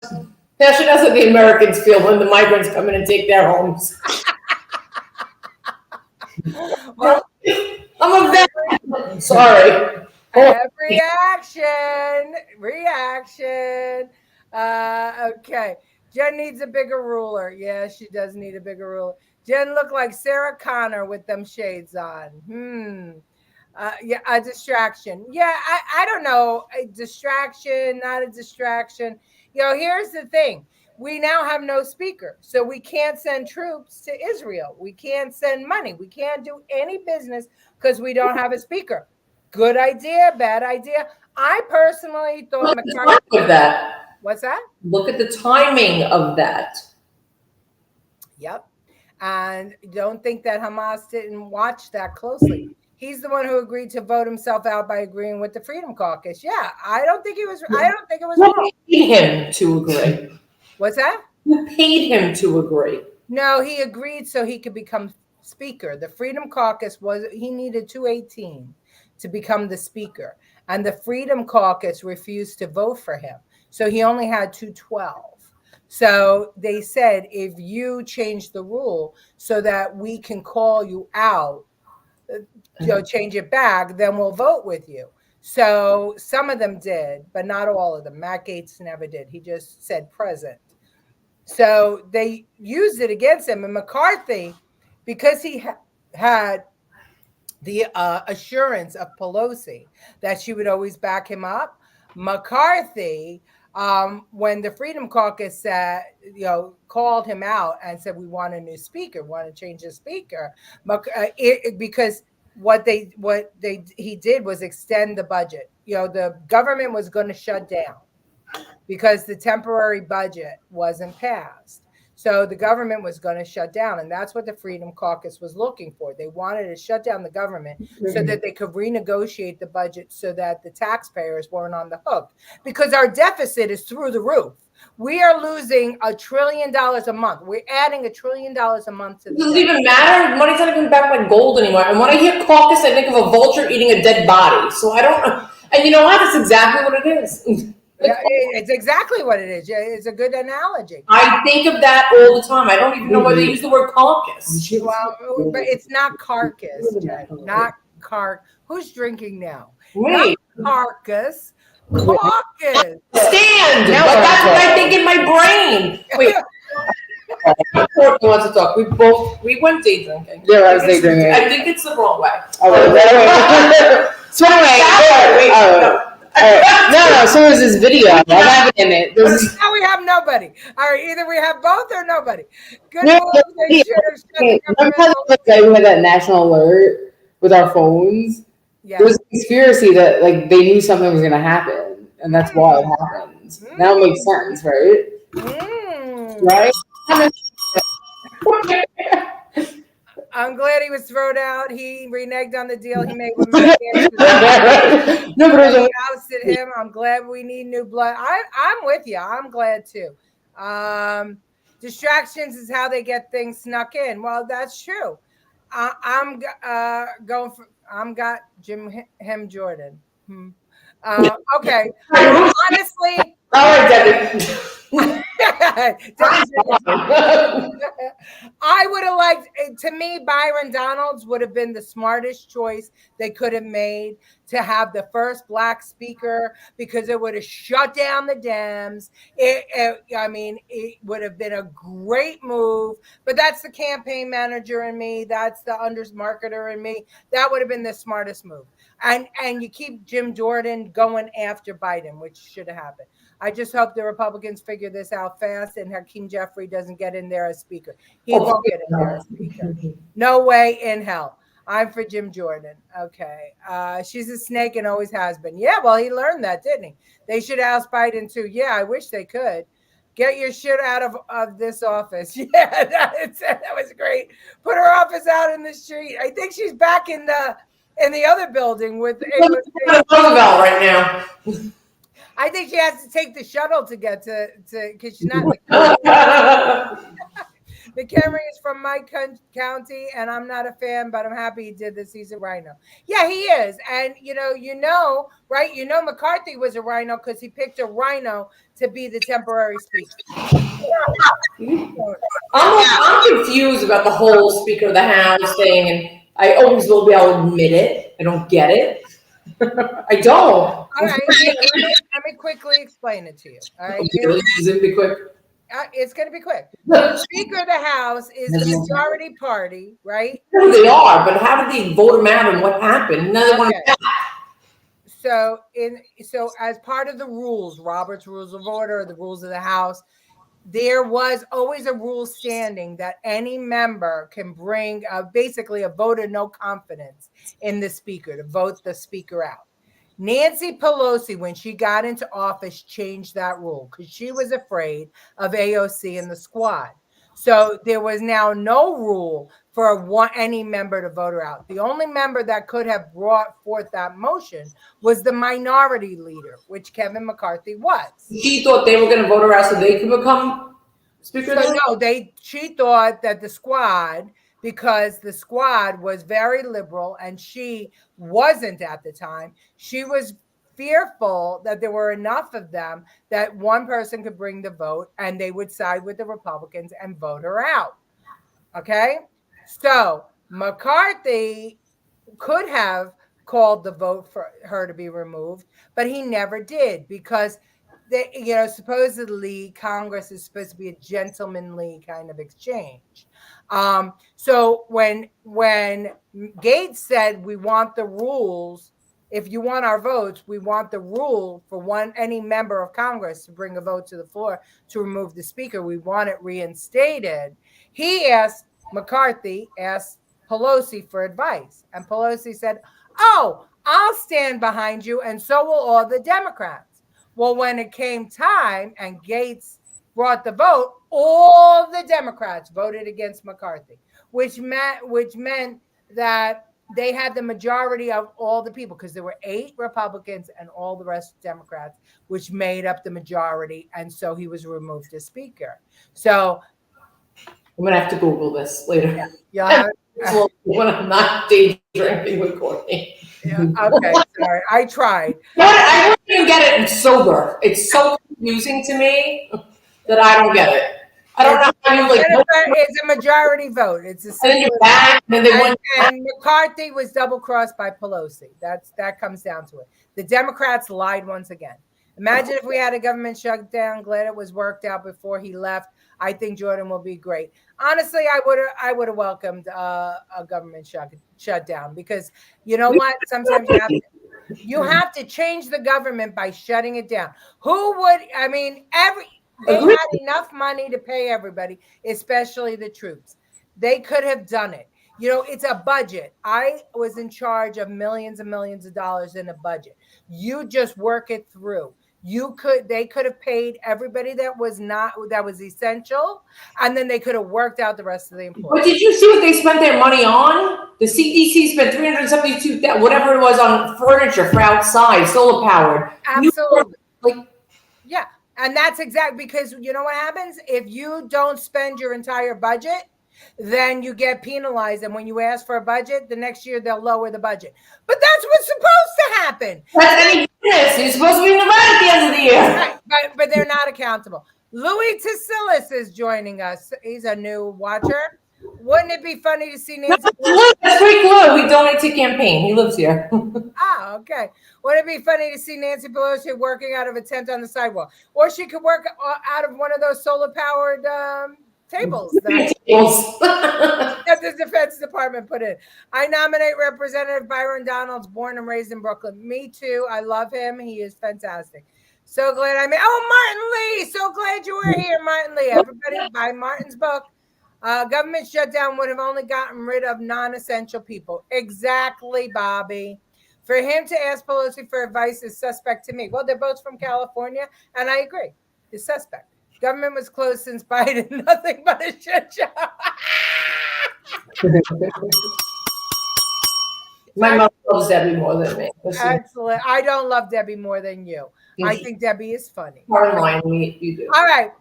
Speaker 2: Now she knows how the Americans feel when the migrants come in and take their homes.
Speaker 1: Well,
Speaker 2: I'm a veteran. Sorry.
Speaker 1: Reaction. Okay. Jen needs a bigger ruler. Yeah, she does need a bigger ruler. Jen looked like Sarah Connor with them shades on. Yeah, a distraction. Yeah, I don't know. A distraction, not a distraction. You know, here's the thing. We now have no speaker. So we can't send troops to Israel. We can't send money. We can't do any business because we don't have a speaker. Good idea, bad idea. I personally thought McCarthy.
Speaker 2: Of that.
Speaker 1: What's that?
Speaker 2: Look at the timing of that.
Speaker 1: Yep. And don't think that Hamas didn't watch that closely. He's the one who agreed to vote himself out by agreeing with the Freedom Caucus. Yeah, I don't think it was wrong.
Speaker 2: Who paid him to agree?
Speaker 1: What's that?
Speaker 2: Who paid him to agree?
Speaker 1: No, he agreed so he could become speaker. The Freedom Caucus he needed 218 to become the speaker. And the Freedom Caucus refused to vote for him. So he only had 212. So they said, if you change the rule so that we can call you out, change it back, then we'll vote with you. So some of them did, but not all of them. Matt Gaetz never did. He just said present. So they used it against him. And McCarthy, because he had the assurance of Pelosi that she would always back him up, McCarthy, when the Freedom Caucus called him out and said, we want a new speaker, want to change the speaker, because what he did was extend the budget. The government was going to shut down because the temporary budget wasn't passed. So the government was going to shut down, and that's what the Freedom Caucus was looking for. They wanted to shut down the government so that they could renegotiate the budget so that the taxpayers weren't on the hook, because our deficit is through the roof. We are losing $1 trillion a month. We're adding $1 trillion a month to the
Speaker 2: Does it even matter? Money's not even back like gold anymore. And when I hear caucus, I think of a vulture eating a dead body. So I don't know. And you know what? That's exactly what it is.
Speaker 1: Yeah, it's exactly what it is. Yeah, it's a good analogy.
Speaker 2: I think of that all the time. I don't even know why they use the word caucus.
Speaker 1: Well, but it's not carcass, Jen. Not Who's drinking now?
Speaker 2: Wait.
Speaker 1: Not carcass. Caucus.
Speaker 2: Stand. But that's what I think in my brain. Wait. Courtney wants to talk. We went day drinking.
Speaker 6: Yeah, I was day drinking.
Speaker 2: I think it's the wrong way.
Speaker 6: So anyway, no. So there's this video. I have it in it.
Speaker 1: Now we have nobody. All right, either we have both or nobody. Good.
Speaker 6: Remember how the guy who had that national alert with our phones.
Speaker 1: Yeah.
Speaker 6: There was a conspiracy that like they knew something was gonna happen, and that's why it happened. Now it makes sense, right? Right?
Speaker 1: I'm glad he was thrown out. He reneged on the deal he made with Mike.
Speaker 6: No, but
Speaker 1: He ousted him. I'm glad we need new blood. I'm with you. I'm glad too. Distractions is how they get things snuck in. Well, that's true. I'm got Jim Jordan. Okay. Honestly.
Speaker 2: All right, Debbie.
Speaker 1: I would have liked, to me, Byron Donalds would have been the smartest choice they could have made to have the first black speaker, because it would have shut down the Dems. It would have been a great move, but that's the campaign manager in me. That's the marketer in me. That would have been the smartest move. And you keep Jim Jordan going after Biden, which should have happened. I just hope the Republicans figure this out fast and Hakeem Jeffrey doesn't get in there as speaker. He won't get in there as speaker. No way in hell. I'm for Jim Jordan. Okay. She's a snake and always has been. Yeah, well, he learned that, didn't he? They should ask Biden too. Yeah, I wish they could. Get your shit out of this office. Yeah, that was great. Put her office out in the street. I think she's back in the other building with
Speaker 2: Roosevelt right now.
Speaker 1: I think she has to take the shuttle to get to because she's not. McHenry is from my county, and I'm not a fan, but I'm happy he did this. He's a rhino. Yeah, he is, and right? McCarthy was a rhino because he picked a rhino to be the temporary speaker.
Speaker 2: I'm confused about the whole Speaker of the House thing, and I always will be able to admit it. I don't get it. I don't.
Speaker 1: All right, let me quickly explain it to you. All right,
Speaker 2: is it be quick?
Speaker 1: It's going to be quick. The Speaker of the House is the majority party, right?
Speaker 2: They are, but how did they vote him out, and what happened? Another one.
Speaker 1: So as part of the rules, Robert's Rules of Order, the rules of the House, there was always a rule standing that any member can bring basically a vote of no confidence in the speaker to vote the speaker out. Nancy Pelosi, when she got into office, changed that rule because she was afraid of AOC and the squad. So there was now no rule for any member to vote her out. The only member that could have brought forth that motion was the minority leader, which Kevin McCarthy was.
Speaker 2: She thought they were going to vote her out so they could become speaker?
Speaker 1: So no, she thought that the squad, because the squad was very liberal and she wasn't at the time, she was fearful that there were enough of them that one person could bring the vote and they would side with the Republicans and vote her out. Okay? So McCarthy could have called the vote for her to be removed, but he never did because supposedly Congress is supposed to be a gentlemanly kind of exchange. So when Gates said we want the rules, if you want our votes, we want the rule for any member of Congress to bring a vote to the floor to remove the speaker. We want it reinstated. McCarthy asked Pelosi for advice, and Pelosi said, "Oh, I'll stand behind you, and so will all the Democrats." Well, when it came time and Gates brought the vote, all the Democrats voted against McCarthy, which meant that they had the majority of all the people because there were 8 Republicans and all the rest Democrats, which made up the majority. And so he was removed as speaker. So
Speaker 2: I'm going to have to Google this later.
Speaker 1: Yeah.
Speaker 2: When I'm not day drinking with Courtney.
Speaker 1: Yeah, okay, sorry. I tried.
Speaker 2: I don't even get it sober. It's so confusing to me that I don't get it. I don't know how you
Speaker 1: it's a majority vote. It's a
Speaker 2: and then you're back,
Speaker 1: and McCarthy was double crossed by Pelosi. That comes down to it. The Democrats lied once again. Imagine if we had a government shutdown. Glad it was worked out before he left. I think Jordan will be great. Honestly, I would have welcomed a government shutdown because you know what? Sometimes you have to change the government by shutting it down. Who would? I mean, they had enough money to pay everybody, especially the troops. They could have done it. You know, it's a budget. I was in charge of millions and millions of dollars in a budget. You just work it through. They could have paid everybody that was essential, and then they could have worked out the rest of the employees.
Speaker 2: But did you see what they spent their money on? The CDC spent $372, whatever it was, on furniture for outside, solar powered.
Speaker 1: Absolutely. Yeah. And that's exactly because you know what happens? If you don't spend your entire budget, then you get penalized. And when you ask for a budget, the next year they'll lower the budget. But that's what's supposed to happen.
Speaker 2: You're supposed to be in the red at the end of the year.
Speaker 1: Right, but they're not accountable. Louis Tasilis is joining us. He's a new watcher. Wouldn't it be funny to see Nancy?
Speaker 2: That's Rick Lou. We donate to campaign. He lives here.
Speaker 1: Okay. Wouldn't it be funny to see Nancy Pelosi working out of a tent on the sidewalk? Or she could work out of one of those solar-powered tables that the Defense Department put in. I nominate Representative Byron Donalds, born and raised in Brooklyn. Me too. I love him. He is fantastic. So glad I met. Oh, Martin Lee. So glad you were here, Martin Lee. Everybody buy Martin's book. Government shutdown would have only gotten rid of non-essential people. Exactly, Bobby. For him to ask Pelosi for advice is suspect to me. Well, they're both from California, and I agree. It's suspect. Government was closed since Biden. Nothing but a shit show.
Speaker 2: My mom loves Debbie more than me.
Speaker 1: Excellent. I don't love Debbie more than you. I think Debbie is funny.
Speaker 2: You do.
Speaker 1: All right.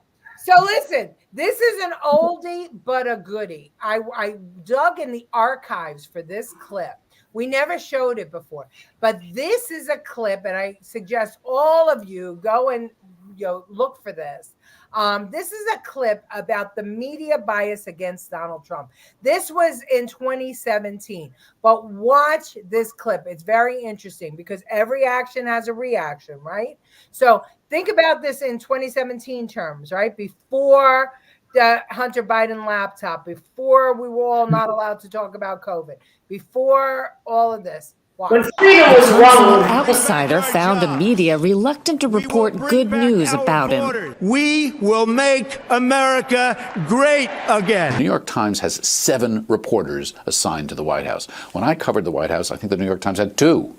Speaker 1: So listen, this is an oldie but a goodie. I dug in the archives for this clip. We never showed it before, but this is a clip, and I suggest all of you go and look for this. This is a clip about the media bias against Donald Trump. This was in 2017, but watch this clip. It's very interesting because every action has a reaction, right? So think about this in 2017 terms, right? Before the Hunter Biden laptop, before we were all not allowed to talk about COVID, before all of this.
Speaker 2: When freedom was wrong.
Speaker 4: An outsider found the media reluctant to report good news about him.
Speaker 7: We will make America great again.
Speaker 23: The New York Times has 7 reporters assigned to the White House. When I covered the White House, I think the New York Times had 2.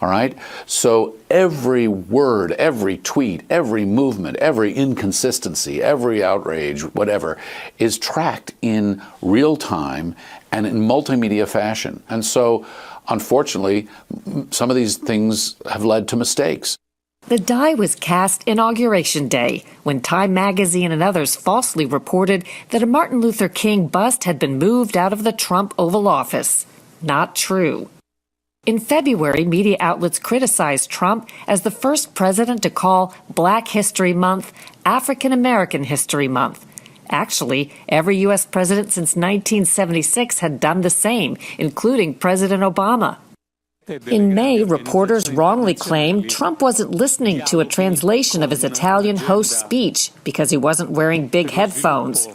Speaker 23: All right? So every word, every tweet, every movement, every inconsistency, every outrage, whatever, is tracked in real time and in multimedia fashion. And so, unfortunately, some of these things have led to mistakes.
Speaker 4: The die was cast Inauguration Day, when Time magazine and others falsely reported that a Martin Luther King bust had been moved out of the Trump Oval Office. Not true. In February, media outlets criticized Trump as the first president to call Black History Month African American History Month. Actually, every U.S. president since 1976 had done the same, including President Obama. In May, reporters wrongly claimed Trump wasn't listening to a translation of his Italian host's speech because he wasn't wearing big headphones.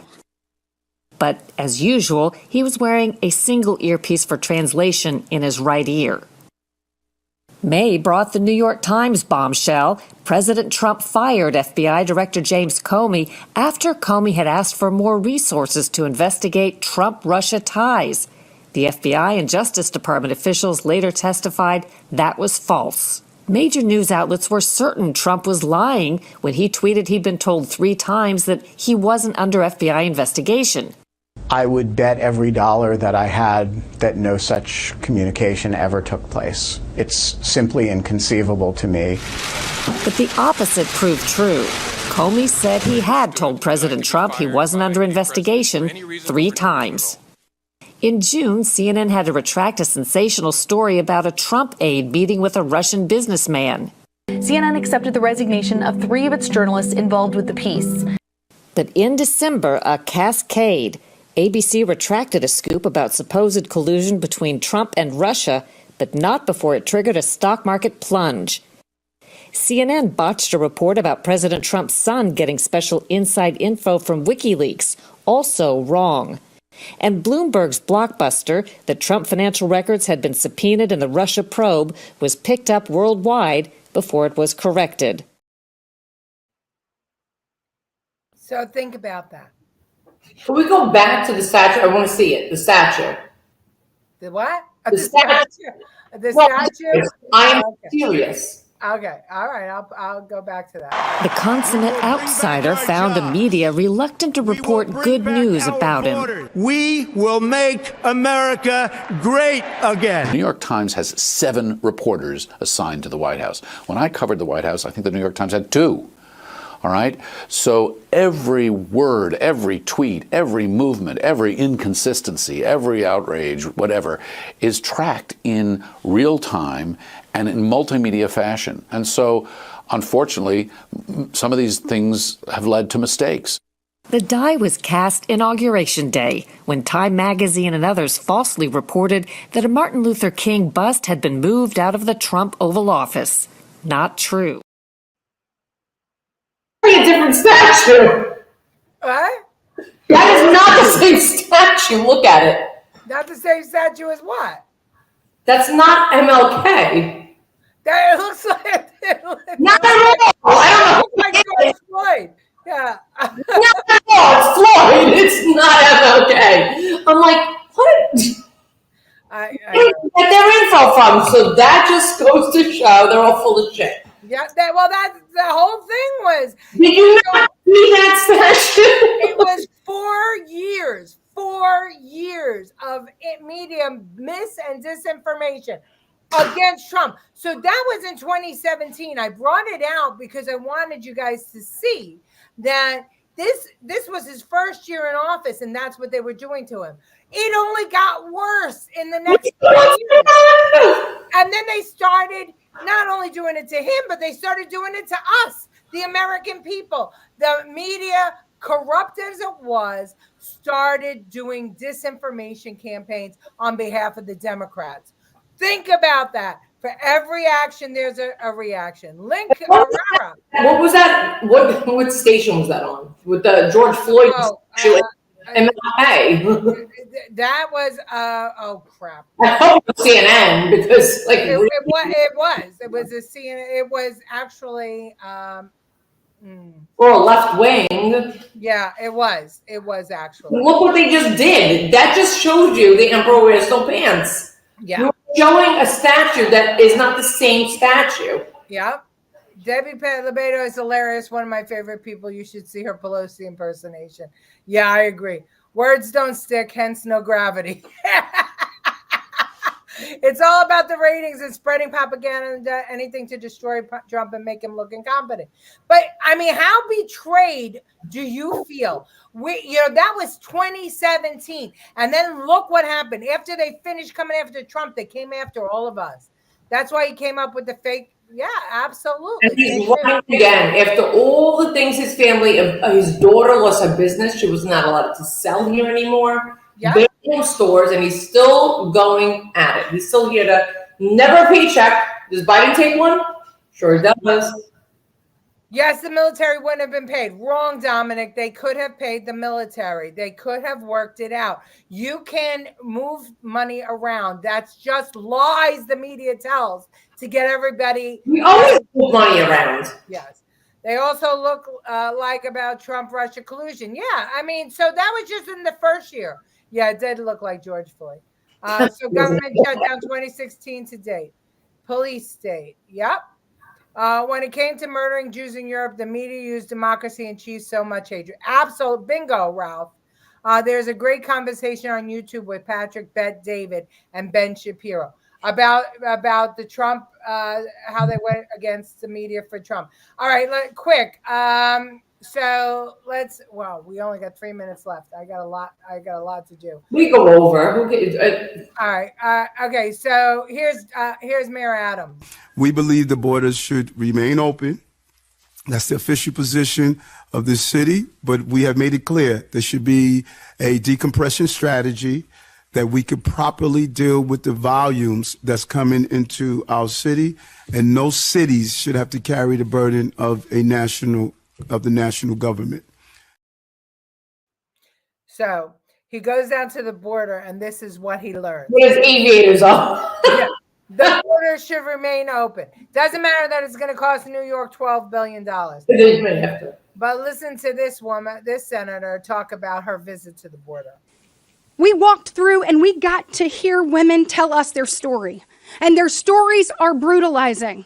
Speaker 4: But, as usual, he was wearing a single earpiece for translation in his right ear. May brought the New York Times bombshell. President Trump fired FBI Director James Comey after Comey had asked for more resources to investigate Trump-Russia ties. The FBI and Justice Department officials later testified that was false. Major news outlets were certain Trump was lying when he tweeted he'd been told 3 times that he wasn't under FBI investigation.
Speaker 24: I would bet every dollar that I had that no such communication ever took place. It's simply inconceivable to me.
Speaker 4: But the opposite proved true. Comey said he had told President Trump he wasn't under investigation 3 times. In June, CNN had to retract a sensational story about a Trump aide meeting with a Russian businessman.
Speaker 25: CNN accepted the resignation of 3 of its journalists involved with the piece.
Speaker 4: But in December, a cascade. ABC retracted a scoop about supposed collusion between Trump and Russia, but not before it triggered a stock market plunge. CNN botched a report about President Trump's son getting special inside info from WikiLeaks, also wrong. And Bloomberg's blockbuster that Trump financial records had been subpoenaed in the Russia probe was picked up worldwide before it was corrected.
Speaker 1: So think about that.
Speaker 2: Can we go back to the statue? I want to see it. The statue.
Speaker 1: The what?
Speaker 2: The statue.
Speaker 1: The
Speaker 2: Well,
Speaker 1: statue?
Speaker 2: I am
Speaker 1: Okay.
Speaker 2: serious.
Speaker 1: Okay. All right. I'll go back to that.
Speaker 4: The consummate outsider found a media reluctant to report good news about him.
Speaker 7: We will make America great again.
Speaker 23: The New York Times has 7 reporters assigned to the White House. When I covered the White House, I think the New York Times had 2. All right? So every word, every tweet, every movement, every inconsistency, every outrage, whatever, is tracked in real time and in multimedia fashion. And so, unfortunately, some of these things have led to mistakes.
Speaker 4: The die was cast Inauguration Day, when Time magazine and others falsely reported that a Martin Luther King bust had been moved out of the Trump Oval Office. Not true.
Speaker 2: A different statue.
Speaker 1: What?
Speaker 2: That is not the same statue. Look at it.
Speaker 1: Not the same statue as what?
Speaker 2: That's not MLK.
Speaker 1: That it looks like.
Speaker 2: Not at all. I don't know.
Speaker 1: Like George Floyd. Yeah.
Speaker 2: No, it's Floyd. It's not MLK. I'm like, what?
Speaker 1: I
Speaker 2: Get their info from. So that just goes to show they're all full of shit.
Speaker 1: Yeah, that the whole thing was.
Speaker 2: Did you not see that statue?
Speaker 1: It was 4 years of media mis and disinformation against Trump. So that was in 2017. I brought it out because I wanted you guys to see that this was his first year in office, and that's what they were doing to him. It only got worse in the next 4 years. And then they started not only doing it to him, but they started doing it to us, the American people. The media, corrupt as it was, started doing disinformation campaigns on behalf of the Democrats. Think about that. For every action, there's a reaction. Link Herrera.
Speaker 2: What was that? What station was that on? With the George Floyd MLK.
Speaker 1: That was oh crap.
Speaker 2: I hope it was CNN because like
Speaker 1: it was a CNN. It was actually
Speaker 2: or a left wing.
Speaker 1: Yeah, it was actually.
Speaker 2: Look what they just did. That just showed you the emperor wears no pants.
Speaker 1: Yeah.
Speaker 2: You're showing a statue that is not the same statue.
Speaker 1: Yeah. Debbie Lebedo is hilarious. One of my favorite people. You should see her Pelosi impersonation. Yeah, I agree. Words don't stick, hence no gravity. It's all about the ratings and spreading propaganda, anything to destroy Trump and make him look incompetent. But I mean, how betrayed do you feel? That was 2017. And then look what happened. After they finished coming after Trump, they came after all of us. That's why he came up with the fake. Yeah, absolutely.
Speaker 2: And he's running again. After all the things his family, his daughter lost her business. She was not allowed to sell here anymore.
Speaker 1: Yeah.
Speaker 2: Stores, and he's still going at it. He's still here to never paycheck. Does Biden take one? Sure does.
Speaker 1: Yes, the military wouldn't have been paid. Wrong, Dominic. They could have paid the military. They could have worked it out. You can move money around. That's just lies the media tells to get everybody.
Speaker 2: We always move money around.
Speaker 1: Yes. They also look like about Trump-Russia collusion. Yeah, I mean, so that was just in the first year. Yeah, it did look like George Floyd. So government shutdown 2016 to date. Police state. Yep. When it came to murdering Jews in Europe, the media used democracy and cheese so much hatred. Absolute bingo, Ralph. There's a great conversation on YouTube with Patrick Bet-David and Ben Shapiro about the Trump, how they went against the media for Trump. All right, quick. So we only got 3 minutes left. I got a lot to do.
Speaker 2: We go over.
Speaker 1: All right. Okay. So here's Mayor Adams.
Speaker 8: We believe the borders should remain open. That's the official position of the city, but we have made it clear there should be a decompression strategy that we could properly deal with the volumes that's coming into our city, and no cities should have to carry the burden of the national government.
Speaker 1: So he goes down to the border, and this is what he learned.
Speaker 2: With his aviators on.
Speaker 1: Yeah. The border should remain open. Doesn't matter that it's going to cost New York $12 billion.
Speaker 2: But
Speaker 1: listen to this woman, this senator, talk about her visit to the border.
Speaker 9: We walked through and we got to hear women tell us their story. And their stories are brutalizing.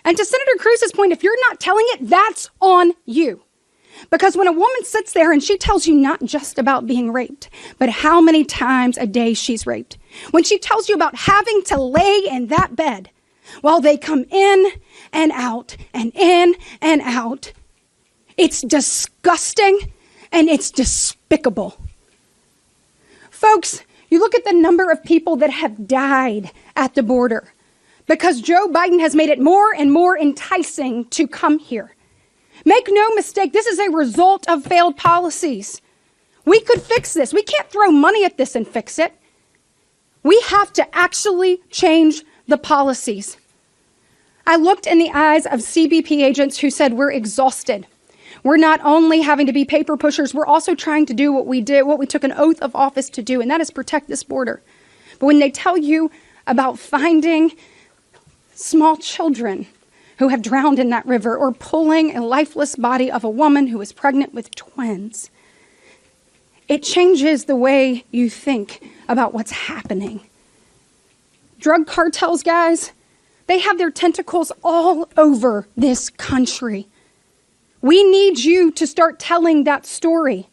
Speaker 9: And to Senator Cruz's point, if you're not telling it, that's on you. Because when a woman sits there and she tells you not just about being raped, but how many times a day she's raped, when she tells you about having to lay in that bed while they come in and out and in and out, it's disgusting and it's despicable. Folks, you look at the number of people that have died at the border because Joe Biden has made it more and more enticing to come here. Make no mistake, this is a result of failed policies. We could fix this. We can't throw money at this and fix it. We have to actually change the policies. I looked in the eyes of CBP agents who said, we're exhausted. We're not only having to be paper pushers, we're also trying to do what we took an oath of office to do, and that is protect this border. But when they tell you about finding small children who have drowned in that river or pulling a lifeless body of a woman who is pregnant with twins, it changes the way you think about what's happening. Drug cartels, guys, they have their tentacles all over this country. We need you to start telling that story.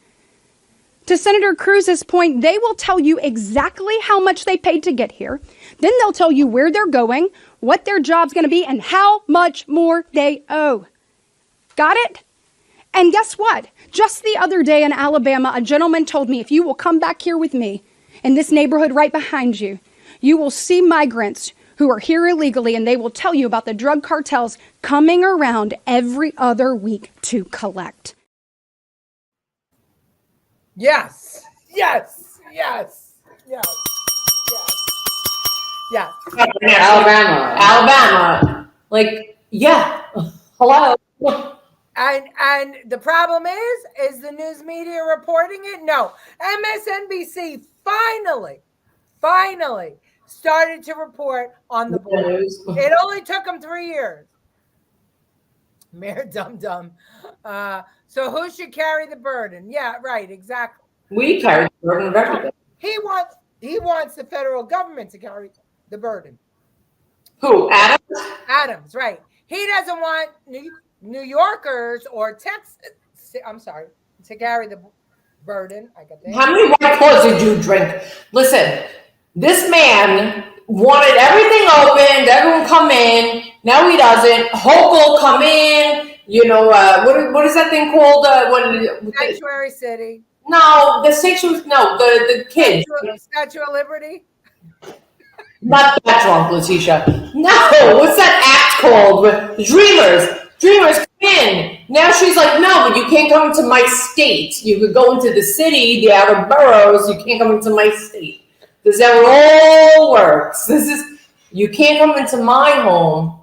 Speaker 9: To Senator Cruz's point, they will tell you exactly how much they paid to get here. Then they'll tell you where they're going, what their job's going to be, and how much more they owe. Got it? And guess what? Just the other day in Alabama, a gentleman told me, if you will come back here with me in this neighborhood right behind you, you will see migrants who are here illegally, and they will tell you about the drug cartels coming around every other week to collect.
Speaker 1: Yes, yes, yes, yes, yes, yes.
Speaker 2: Alabama. Like, yeah. Hello.
Speaker 1: And the problem is the news media reporting it? No. MSNBC finally started to report on the border. It only took them 3 years. Mayor Dum Dum. So who should carry the burden? Yeah, right, exactly.
Speaker 2: We carry the burden of everything.
Speaker 1: He wants the federal government to carry the burden.
Speaker 2: Who? Adams?
Speaker 1: Adams, right. He doesn't want New Yorkers or Texas, to carry the burden. I got that.
Speaker 2: How many White Claws did you drink? Listen, this man wanted everything open, everyone come in. Now he doesn't. Hochul come in. You know, what is that thing called?
Speaker 1: Sanctuary City.
Speaker 2: No, the sanctuary. No, the kids.
Speaker 1: Statue of Liberty.
Speaker 2: Not that drunk, Letitia. No, what's that act called? Dreamers come in. Now she's like, no, but you can't come into my state. You could go into the city, the outer boroughs. You can't come into my state. This is how it all works. You can't come into my home,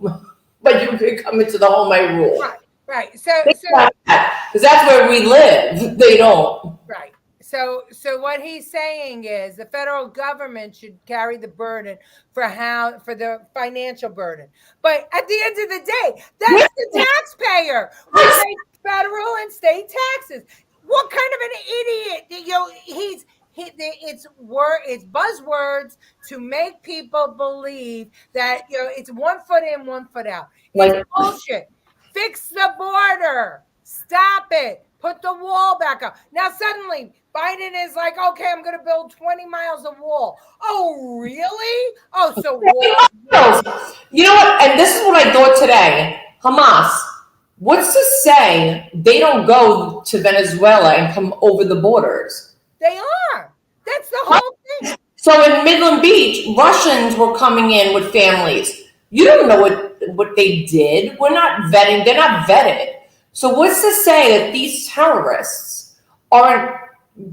Speaker 2: but you can come into the home I rule.
Speaker 1: Right. So
Speaker 2: because that's where we live. They don't.
Speaker 1: Right. So what he's saying is the federal government should carry the burden for the financial burden. But at the end of the day, that's the taxpayer. We pay federal and state taxes. What kind of an idiot? It's buzzwords to make people believe that it's 1 foot in, 1 foot out. It's bullshit. Fix the border. Stop it. Put the wall back up. Now suddenly Biden is like, okay, I'm going to build 20 miles of wall. Oh, really? Oh, so wall.
Speaker 2: You know what? And this is what I thought today. Hamas. What's to say they don't go to Venezuela and come over the borders?
Speaker 1: They are. That's the whole thing.
Speaker 2: So in Midland Beach, Russians were coming in with families. You don't know what they did. We're not vetting. They're not vetted. So what's to say that these terrorists aren't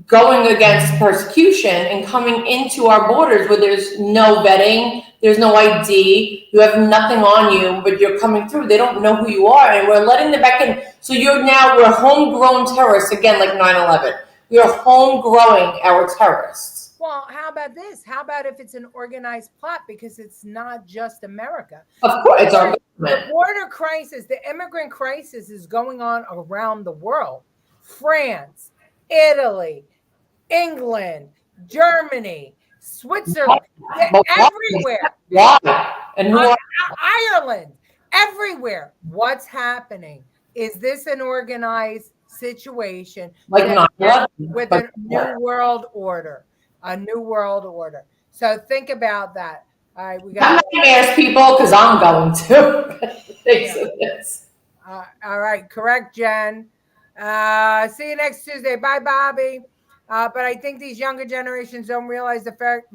Speaker 2: going against persecution and coming into our borders where there's no vetting, there's no ID, you have nothing on you, but you're coming through. They don't know who you are, and we're letting them back in. So we're homegrown terrorists again, like 9/11. We are homegrowing our terrorists.
Speaker 1: Well, how about this? How about if it's an organized plot? Because it's not just America.
Speaker 2: Of course, it's our government.
Speaker 1: The border crisis, the immigrant crisis is going on around the world. France, Italy, England, Germany, Switzerland, everywhere.
Speaker 2: And who are
Speaker 1: Ireland, everywhere. What's happening? Is this an organized situation
Speaker 2: Like
Speaker 1: that-
Speaker 2: 9/11,
Speaker 1: with
Speaker 2: but-
Speaker 1: a new world order? A new world order. So think about that. All right, we
Speaker 2: I'm
Speaker 1: got.
Speaker 2: not going to ask people because I'm going to. Thanks for this.
Speaker 1: All right, correct, Jen. See you next Tuesday. Bye, Bobby. But I think these younger generations don't realize the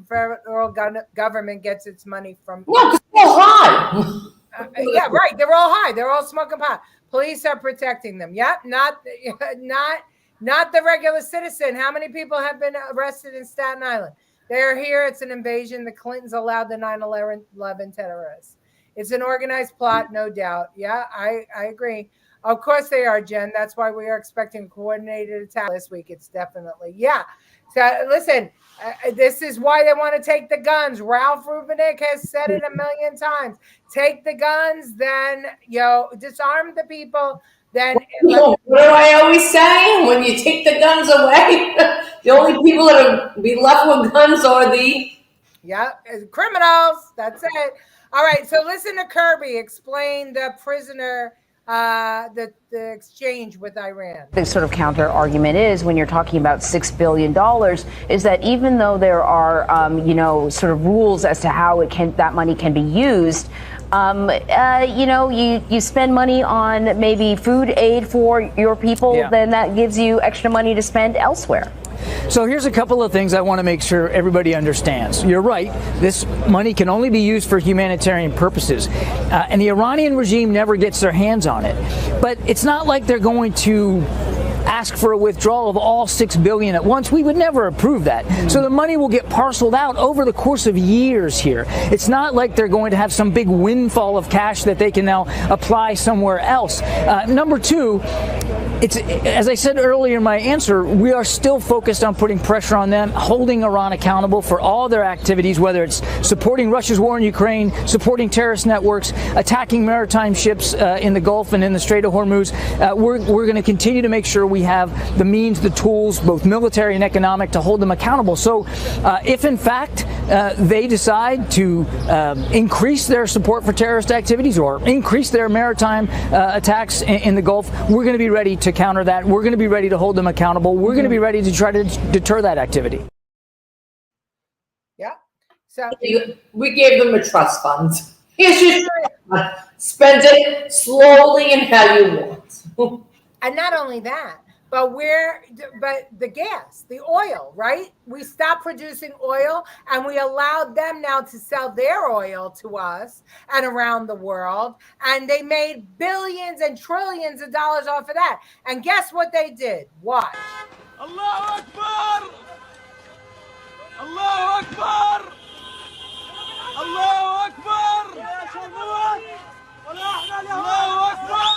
Speaker 1: federal government gets its money from.
Speaker 2: Yeah, because they're all high.
Speaker 1: Yeah, right. They're all high. They're all smoking pot. Police are protecting them. Yep, not the regular citizen. How many people have been arrested in Staten Island? They're here. It's an invasion. The Clintons allowed the 9/11 terrorists. It's an organized plot, no doubt. Yeah, I agree. Of course they are, Jen. That's why we are expecting a coordinated attack this week. It's definitely, yeah. So listen, this is why they want to take the guns. Ralph Rubinick has said it a million times. Take the guns, then, disarm the people. Then
Speaker 2: What do I always say? When you take the guns away, the only people that will be left with guns are the
Speaker 1: criminals. That's it. All right. So listen to Kirby explain the prisoner, the exchange with Iran.
Speaker 10: The sort of counter argument is when you're talking about $6 billion is that even though there are, sort of rules as to how that money can be used, you spend money on maybe food aid for your people, then that gives you extra money to spend elsewhere.
Speaker 12: So here's a couple of things I want to make sure everybody understands. You're right. This money can only be used for humanitarian purposes. And the Iranian regime never gets their hands on it. But it's not like they're going to ask for a withdrawal of all $6 billion at once. We would never approve that. So the money will get parceled out over the course of years here. It's not like they're going to have some big windfall of cash that they can now apply somewhere else. Number two, it's, as I said earlier in my answer, we are still focused on putting pressure on them, holding Iran accountable for all their activities, whether it's supporting Russia's war in Ukraine, supporting terrorist networks, attacking maritime ships in the Gulf and in the Strait of Hormuz. We're going to continue to make sure we have the means, the tools, both military and economic, to hold them accountable. So if in fact they decide to increase their support for terrorist activities or increase their maritime attacks in the Gulf, we're going to be ready to counter that. We're going to be ready to hold them accountable. We're going to be ready to try to deter that activity.
Speaker 1: Yeah. So
Speaker 2: we gave them a trust fund. Here's your trust fund. Spend it slowly and how you want.
Speaker 1: And not only that, but the gas, the oil, right? We stopped producing oil and we allowed them now to sell their oil to us and around the world. And they made billions and trillions of dollars off of that. And guess what they did? Watch.
Speaker 7: Allahu Akbar! Allahu Akbar! Allahu Akbar! Allahu Akbar!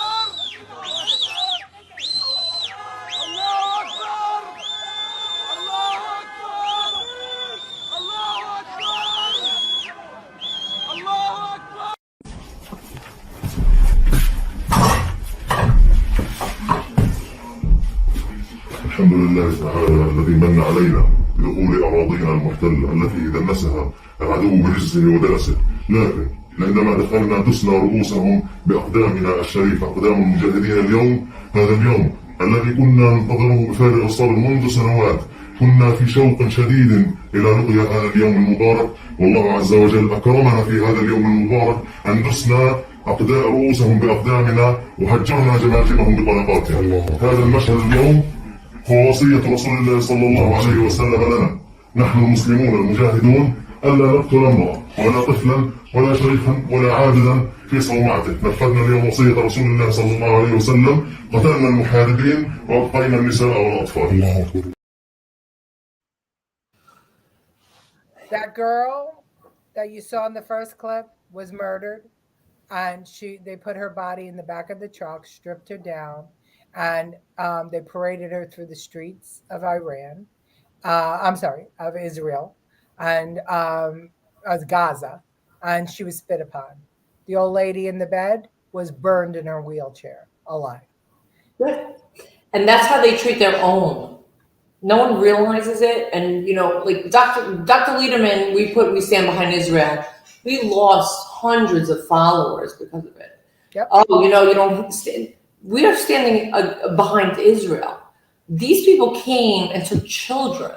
Speaker 13: الحمد لله تعالى الذي من علينا بدخول أراضينا المحتلة التي دنسها العدو برجسه ودرسه، لكن عندما دخلنا دسنا رؤوسهم بأقدامنا الشريفة، أقدام المجاهدين اليوم، هذا اليوم الذي كنا ننتظره بفارغ الصبر منذ سنوات. كنا في شوق شديد إلى رؤية هذا اليوم المبارك، والله عز وجل أكرمنا في هذا اليوم المبارك أن دسنا رؤوسهم بأقدامنا وهجرنا جماجمهم بطلقاتهم. هذا المشهد اليوم هو وصية رسول الله صلى الله عليه وسلم لنا نحن المسلمون المجاهدون ألا نقتل امرأ ولا طفلا ولا شريفا ولا عابدا في صومعته. نفذنا اليوم وصية رسول الله صلى الله عليه وسلم، قتلنا المحاربين وأبقينا النساء والأطفال.
Speaker 1: That girl that you saw in the first clip was murdered, and they put her body in the back of the truck, stripped her down, and they paraded her through the streets of Iran. Of Israel, and of Gaza, and she was spit upon. The old lady in the bed was burned in her wheelchair, alive.
Speaker 2: And that's how they treat their own. No one realizes it. And, you know, like Dr. Liederman, we stand behind Israel. We lost hundreds of followers because of it.
Speaker 1: Yep.
Speaker 2: Oh, you know, you don't stand. We are standing behind Israel. These people came and took children,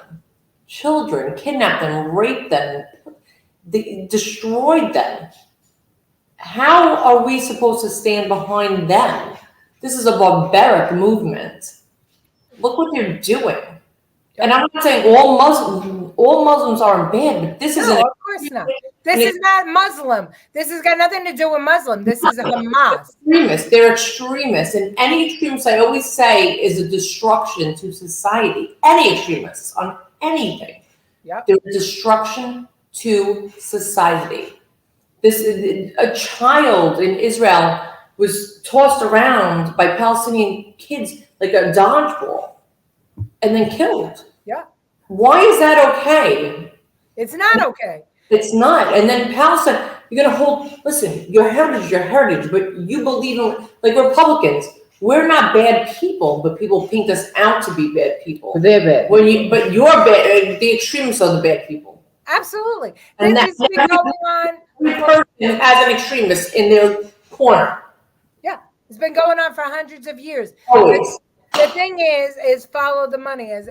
Speaker 2: kidnapped them, raped them, they destroyed them. How are we supposed to stand behind them? This is a barbaric movement. Look what they're doing. And I'm not saying all Muslims aren't bad, but this is
Speaker 1: of course not. This is not Muslim. This has got nothing to do with Muslim. This is Hamas.
Speaker 2: Extremists. They're extremists. And any extremists, I always say, is a destruction to society. Any extremists on anything.
Speaker 1: Yep.
Speaker 2: They're a destruction to society. A child in Israel was tossed around by Palestinian kids like a dodgeball and then killed.
Speaker 1: Yeah.
Speaker 2: Why is that okay?
Speaker 1: It's not okay.
Speaker 2: It's not. And then Palestine, you're going to hold, listen, your heritage, but you believe in, like Republicans, we're not bad people, but people paint us out to be bad people.
Speaker 6: But they're bad.
Speaker 2: But you're bad. The extremists are the bad people.
Speaker 1: Absolutely.
Speaker 2: And
Speaker 1: this has been going on.
Speaker 2: Every person has an extremist in their corner.
Speaker 1: Yeah. It's been going on for hundreds of years.
Speaker 2: Always.
Speaker 1: The thing is follow the money. As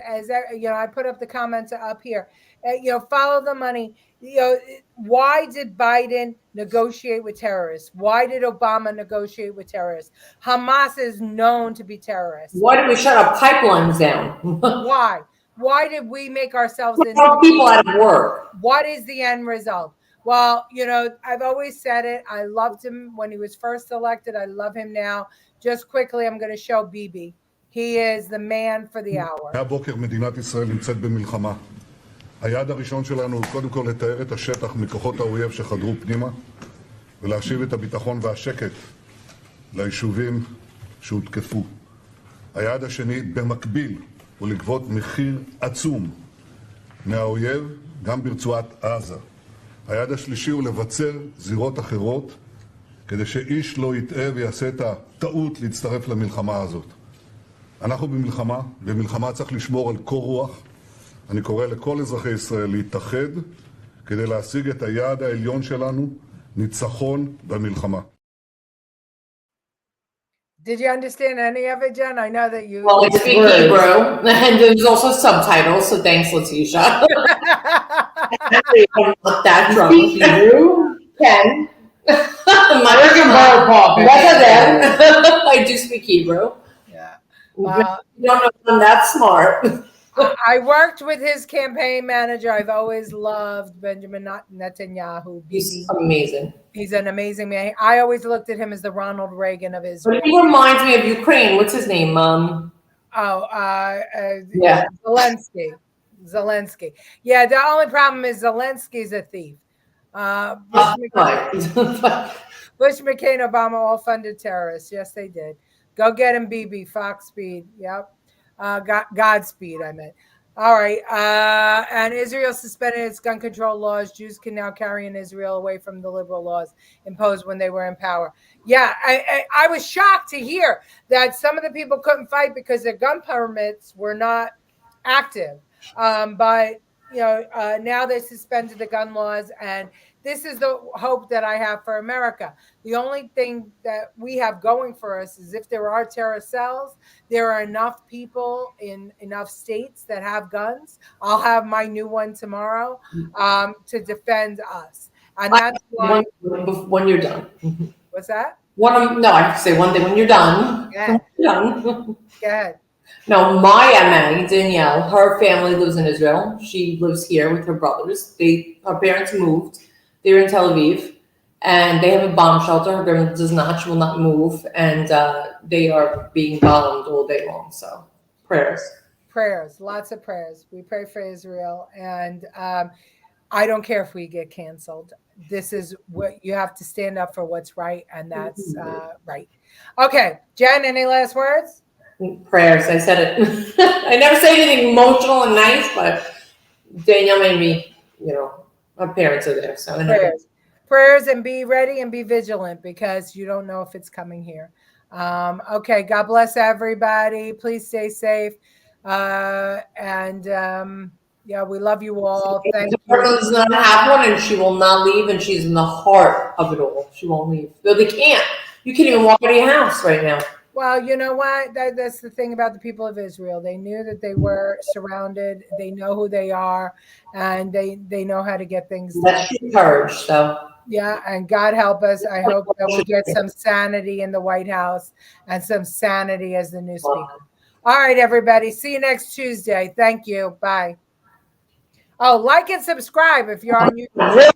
Speaker 1: you know, I put up the comments up here. You know, follow the money. You know, why did Biden negotiate with terrorists? Why did Obama negotiate with terrorists? Hamas is known to be terrorists.
Speaker 2: Why did we shut our pipelines down?
Speaker 1: Why? Why did we make ourselves
Speaker 2: into people out of work?
Speaker 1: What is the end result? Well, you know, I've always said it. I loved him when he was first elected. I love him now. Just quickly, I'm going to show Bibi. He is the man for the hour.
Speaker 14: מהבוקר מדינת ישראל נמצאת במלחמה. היעד הראשון שלנו הוא קודם כל לתאר את השטח מכוחות האויב שחדרו פנימה ולהשיב את הביטחון והשקט ליישובים שהותקפו. היעד השני במקביל הוא לגבות מחיר עצום מהאויב גם ברצועת עזה. היעד השלישי הוא לבצר זירות אחרות כדי שאיש לא יטעה ויעשה את הטעות להצטרף למלחמה הזאת. אנחנו במלחמה צריך לשמור על קור רוח. אני קורא לכל אזרחי ישראל להתאחד כדי להשיג את היעד העליון שלנו, ניצחון במלחמה.
Speaker 1: Did you understand any of it, Jen? I know that you...
Speaker 2: Well, I speak Hebrew, and there's also subtitles, so thanks, Letitia. Not that drunk.
Speaker 6: Hebrew? Ken?
Speaker 2: I do speak Hebrew.
Speaker 1: Yeah.
Speaker 2: You don't know I'm that smart.
Speaker 1: I worked with his campaign manager. I've always loved Benjamin Netanyahu.
Speaker 2: He's amazing.
Speaker 1: He's an amazing man. I always looked at him as the Ronald Reagan of Israel.
Speaker 2: But he reminds me of Ukraine. What's his name?
Speaker 1: Zelensky. Yeah, the only problem is Zelensky's a thief. Bush, McCain, Obama all funded terrorists. Yes, they did. Go get him, Bibi. Fox Speed. Yep. Godspeed, I meant. All right. And Israel suspended its gun control laws. Jews can now carry in Israel away from the liberal laws imposed when they were in power. Yeah, I was shocked to hear that some of the people couldn't fight because their gun permits were not active. But, you know, now they suspended the gun laws, and this is the hope that I have for America. The only thing that we have going for us is if there are terror cells, there are enough people in enough states that have guns. I'll have my new one tomorrow to defend us. And that's why.
Speaker 2: When you're done.
Speaker 1: What's that?
Speaker 2: No, I have to say one thing. When you're done.
Speaker 1: Yeah.
Speaker 2: Go
Speaker 1: ahead.
Speaker 2: No, my MA, Danielle, her family lives in Israel. She lives here with her brothers. Her parents moved. They're in Tel Aviv, and they have a bomb shelter. Her grandmother does not. She will not move, and they are being bombed all day long. So, prayers.
Speaker 1: Lots of prayers. We pray for Israel, and I don't care if we get canceled. This is what you have to stand up for what's right, and that's right. Okay, Jen, any last words?
Speaker 2: Prayers. I said it. I never say anything emotional and nice, but Danielle made me, you know. My parents are there, so
Speaker 1: prayers, and be ready and be vigilant because you don't know if it's coming here. Okay, God bless everybody. Please stay safe. Yeah, we love you all. Thank you.
Speaker 2: Portland's not have one, and she will not leave, and she's in the heart of it all. She won't leave. No, they can't. You can't even walk out of your house right now.
Speaker 1: Well, you know what? That's the thing about the people of Israel. They knew that they were surrounded. They know who they are, and they know how to get things done.
Speaker 2: That's courage, so.
Speaker 1: Yeah, and God help us. I hope that we get some sanity in the White House and some sanity as the new speaker. All right, everybody. See you next Tuesday. Thank you. Bye. Oh, like and subscribe if you're on YouTube.